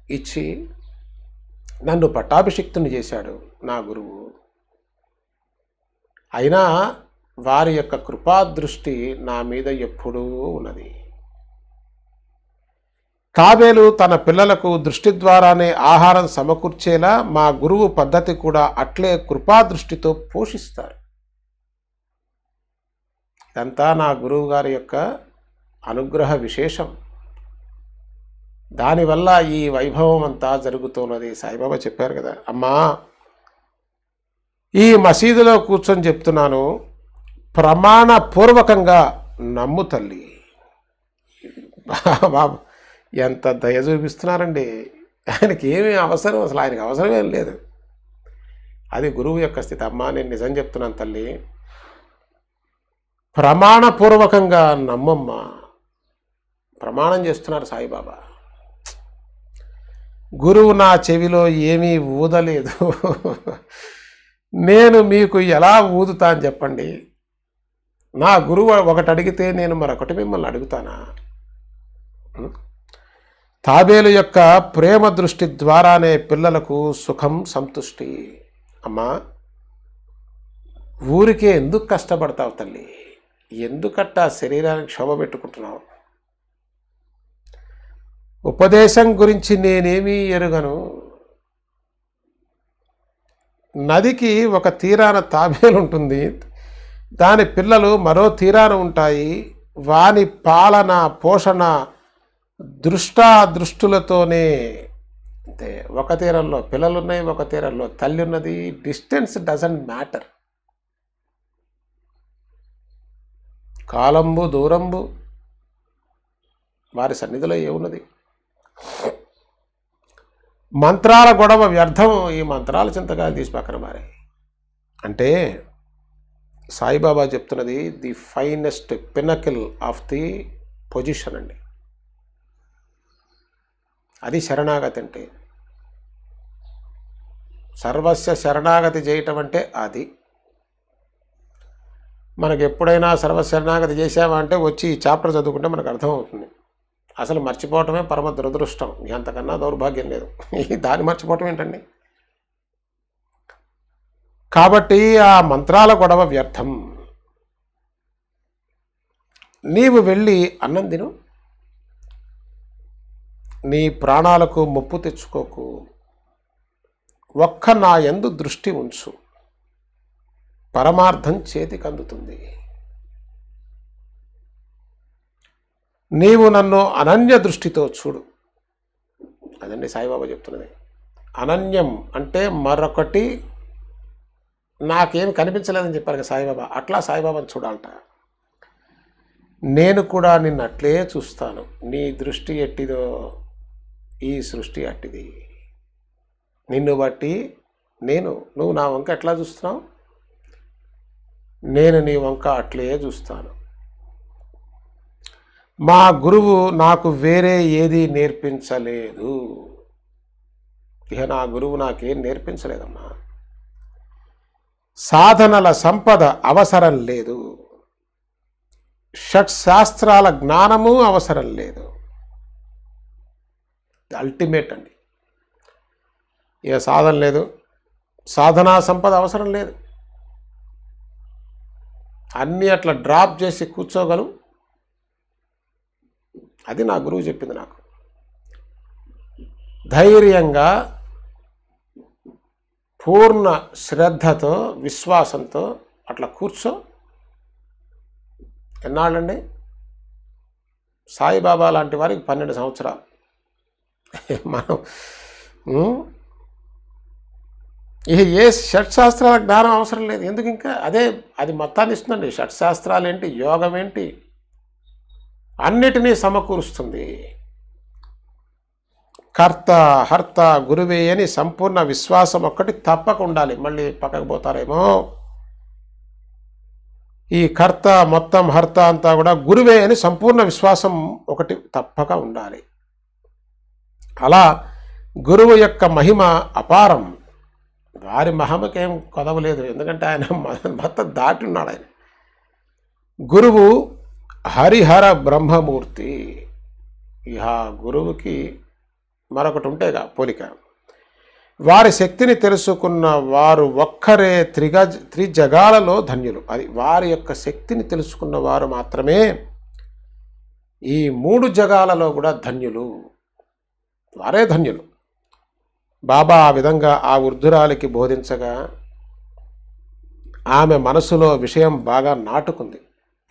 ఇచ్చి నన్ను పట్టాభిషిక్తుని చేశాడు నా గురువు. అయినా వారి యొక్క కృపాదృష్టి నా మీద ఎప్పుడూ ఉన్నది. తాబేలు తన పిల్లలకు దృష్టి ద్వారానే ఆహారం సమకూర్చేలా మా గురువు పద్ధతి కూడా అట్లే కృపాదృష్టితో పోషిస్తారు. ఇదంతా నా గురువు గారి యొక్క అనుగ్రహ విశేషం. దానివల్ల ఈ వైభవం అంతా జరుగుతున్నది. సాయిబాబా చెప్పారు కదా, అమ్మా ఈ మసీదులో కూర్చొని చెప్తున్నాను, ప్రమాణపూర్వకంగా నమ్ము తల్లి. బాబు ఎంత దయ చూపిస్తున్నారండి. ఆయనకి ఏమీ అవసరం, అసలు ఆయనకి అవసరమేం లేదు. అది గురువు యొక్క స్థితి. అమ్మా నేను నిజం చెప్తున్నాను తల్లి, ప్రమాణపూర్వకంగా నమ్మమ్మా. ప్రమాణం చేస్తున్నారు సాయిబాబా. గురువు నా చెవిలో ఏమీ ఊదలేదు. నేను మీకు ఎలా ఊదుతా అని చెప్పండి? నా గురువు ఒకటి అడిగితే నేను మరొకటి మిమ్మల్ని అడుగుతానా? తాబేలు యొక్క ప్రేమ దృష్టి ద్వారానే పిల్లలకు సుఖం సంతుష్టి. అమ్మా, ఊరికే ఎందుకు కష్టపడతావు తల్లి? ఎందుకట్టా శరీరానికి క్షోభ పెట్టుకుంటున్నావు? ఉపదేశం గురించి నేనేమీ ఎరుగను. నదికి ఒక తీరాన తాబేలు ఉంటుంది, దాని పిల్లలు మరో తీరాన ఉంటాయి. వాని పాలన పోషణ దృష్టులతోనే. అంతే, ఒక తీరంలో పిల్లలు ఉన్నాయి, ఒక తీరంలో తల్లి ఉన్నది. Distance doesn't matter. కాలంబు దూరంబు వారి సన్నిధిలో ఏమున్నది? మంత్రాల గొడవ వ్యర్థం. ఈ మంత్రాల చింతకాయలు తీసి పక్కన మారే. అంటే సాయిబాబా చెప్తున్నది the finest pinnacle of the position అండి. అది శరణాగతి అంటే. సర్వస్వ శరణాగతి చేయటం అంటే అది. మనకు ఎప్పుడైనా సర్వశరణాగతి చేసామంటే వచ్చి ఈ చాప్టర్ చదువుకుంటే మనకు అర్థమవుతుంది. అసలు మర్చిపోవటమే పరమ దురదృష్టం. ఎంతకన్నా దౌర్భాగ్యం లేదు. దాన్ని మర్చిపోవటం ఏంటండి? కాబట్టి ఆ మంత్రాల గొడవ వ్యర్థం. నీవు వెళ్ళి అన్నం తిను, నీ ప్రాణాలకు ముప్పు తెచ్చుకోకు. ఒక్క నా యందు దృష్టి ఉంచు, పరమార్థం చేతికి అందుతుంది. నీవు నన్ను అనన్య దృష్టితో చూడు. అదండి సాయిబాబా చెప్తున్నది. అనన్యం అంటే మరొకటి నాకేమి కనిపించలేదని చెప్పారు కదా సాయిబాబా. అట్లా సాయిబాబాని చూడాలట. నేను కూడా నిన్ను అట్లే చూస్తాను. నీ దృష్టి ఎట్టిదో ఈ సృష్టి అట్టిది. నిన్ను బట్టి నువ్వు నా వంక ఎట్లా చూస్తున్నావు, నేను నీ వంక అట్లే చూస్తాను. మా గురువు నాకు వేరే ఏది నేర్పించలేదు. ఇక నా గురువు నాకేం నేర్పించలేదమ్మా. సాధనల సంపద అవసరం లేదు, షట్శాస్త్రాల జ్ఞానము అవసరం లేదు. అల్టిమేట్ అండి. ఇక సాధన లేదు, సాధనా సంపద అవసరం లేదు. అన్నీ అట్లా డ్రాప్ చేసి కూర్చోగలం. అది నా గురువు చెప్పింది నాకు. ధైర్యంగా పూర్ణ శ్రద్ధతో విశ్వాసంతో అట్లా కూర్చో. ఎన్నాళ్ళండి? సాయిబాబా లాంటి వారికి 12 సంవత్సరాలు. మనం ఇక ఏ షట్శాస్త్రాల జ్ఞానం అవసరం లేదు. ఎందుకు? ఇంకా అది మొత్తాన్ని ఇస్తుందండి. షట్శాస్త్రాలు ఏంటి, యోగం ఏంటి, అన్నిటినీ సమకూరుస్తుంది. కర్త హర్త గురువే అని సంపూర్ణ విశ్వాసం ఒక్కటి తప్పక ఉండాలి. మళ్ళీ పక్కకు పోతారేమో. ఈ కర్త మొత్తం హర్త అంతా కూడా గురువే అని సంపూర్ణ విశ్వాసం ఒకటి తప్పక ఉండాలి. అలా గురువు యొక్క మహిమ అపారం. వారి మహిమకేం కొదవలేదు. ఎందుకంటే ఆయన మొత్తం దాటి ఉన్నాడు. ఆయన గురువు హరిహర బ్రహ్మమూర్తి. ఇహ గురువుకి మరొకటి ఉంటేగా పోలిక. వారి శక్తిని తెలుసుకున్న వారు ఒక్కరే త్రిజగాలలో ధన్యులు. అది వారి యొక్క శక్తిని తెలుసుకున్న వారు మాత్రమే ఈ 3 జగాలలో కూడా ధన్యులు. వారే ధన్యులు. బాబా ఆ విధంగా ఆ వృద్ధురాలికి బోధించగా ఆమె మనసులో విషయం బాగా నాటుకుంది.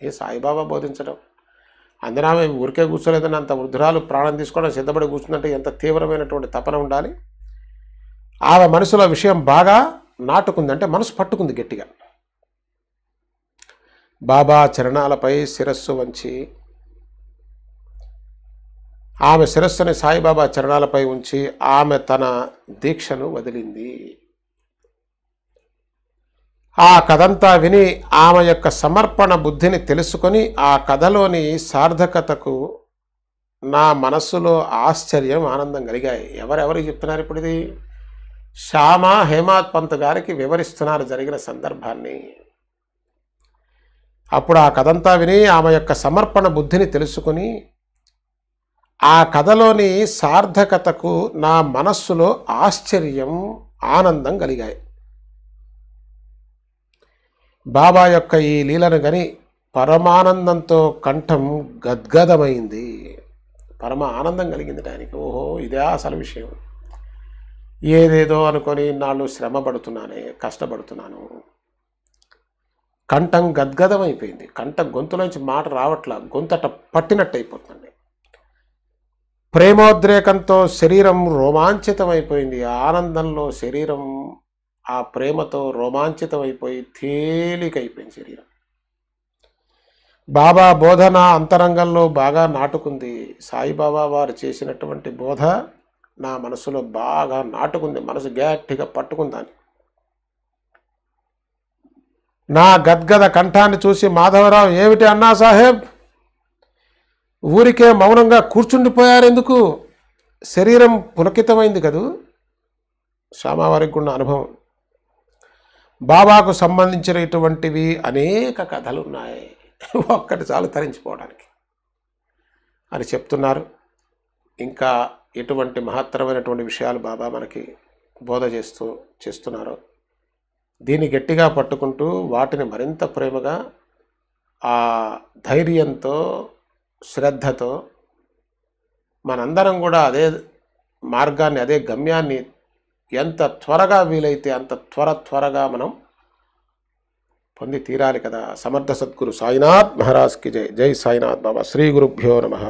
ఏ సాయిబాబా బోధించడం, అందులో ఆమె ఊరికే కూర్చోలేదని అంత వృద్ధురాలు ప్రాణం తీసుకోవడం సిద్ధపడి కూర్చుందంటే ఎంత తీవ్రమైనటువంటి తపన ఉండాలి. ఆమె మనసులో విషయం బాగా నాటుకుంది, అంటే మనసు పట్టుకుంది గట్టిగా. బాబా చరణాలపై శిరస్సు వంచి ఆమె శిరస్సుని సాయిబాబా చరణాలపై ఉంచి ఆమె తన దీక్షను వదిలింది. ఆ కథంతా విని ఆమె యొక్క సమర్పణ బుద్ధిని తెలుసుకొని ఆ కథలోని సార్థకతకు నా మనస్సులో ఆశ్చర్యం ఆనందం కలిగాయి. ఎవరెవరికి చెప్తున్నారు ఇప్పుడు ఇది? శ్యామ హేమాత్ పంత్ గారికి వివరిస్తున్నారు జరిగిన సందర్భాన్ని. అప్పుడు ఆ కథంతా విని ఆమె యొక్క సమర్పణ బుద్ధిని తెలుసుకుని ఆ కథలోని సార్థకతకు నా మనస్సులో ఆశ్చర్యం ఆనందం కలిగాయి. బాబా యొక్క ఈ లీలను గని పరమానందంతో కంఠం గద్గదమైంది. పరమ ఆనందం కలిగింది ఆయనకి. ఓహో, ఇదే అసలు విషయం. ఏదేదో అనుకొని నాళ్ళు శ్రమ పడుతున్నానే, కష్టపడుతున్నాను. కంఠం గద్గదమైపోయింది. కంఠం గొంతులోంచి మాట రావట్లా, గొంతట పట్టినట్టు అయిపోతుంది. ప్రేమోద్రేకంతో శరీరం రోమాంచితమైపోయింది. ఆనందంలో శరీరం ఆ ప్రేమతో రోమాంచితమైపోయి తేలికైపోయింది శరీరం. బాబా బోధన అంతరంగంలో బాగా నాటుకుంది. సాయిబాబా వారు చేసినటువంటి బోధ నా మనసులో బాగా నాటుకుంది. మనసు గట్టిగా పట్టుకుందాన్ని. నా గద్గద కంఠాన్ని చూసి మాధవరావు, ఏమిటి అన్నా సాహెబ్, ఊరికే మౌనంగా కూర్చుండిపోయారు ఎందుకు? శరీరం పులకితమైంది కదూ. శ్యామవారికి కూడా అనుభవం. బాబాకు సంబంధించిన ఇటువంటివి అనేక కథలు ఉన్నాయి, ఒక్కటి చాలు తరించిపోవడానికి అని చెప్తున్నారు. ఇంకా ఎటువంటి మహత్తరమైనటువంటి విషయాలు బాబా మనకి బోధ చేస్తున్నారు. దీన్ని గట్టిగా పట్టుకుంటూ వాటిని మరింత ప్రేమగా ఆ ధైర్యంతో శ్రద్ధతో మనందరం కూడా అదే మార్గాన్ని, అదే గమ్యాన్ని ఎంత త్వరగా వీలైతే అంత త్వరగా మనం పొంది తీరాలి కదా. సమర్థ సద్గురు సాయినాథ్ మహారాజ్కి జై. జై సాయినాథ్ బాబా. శ్రీ గురుభ్యో నమః.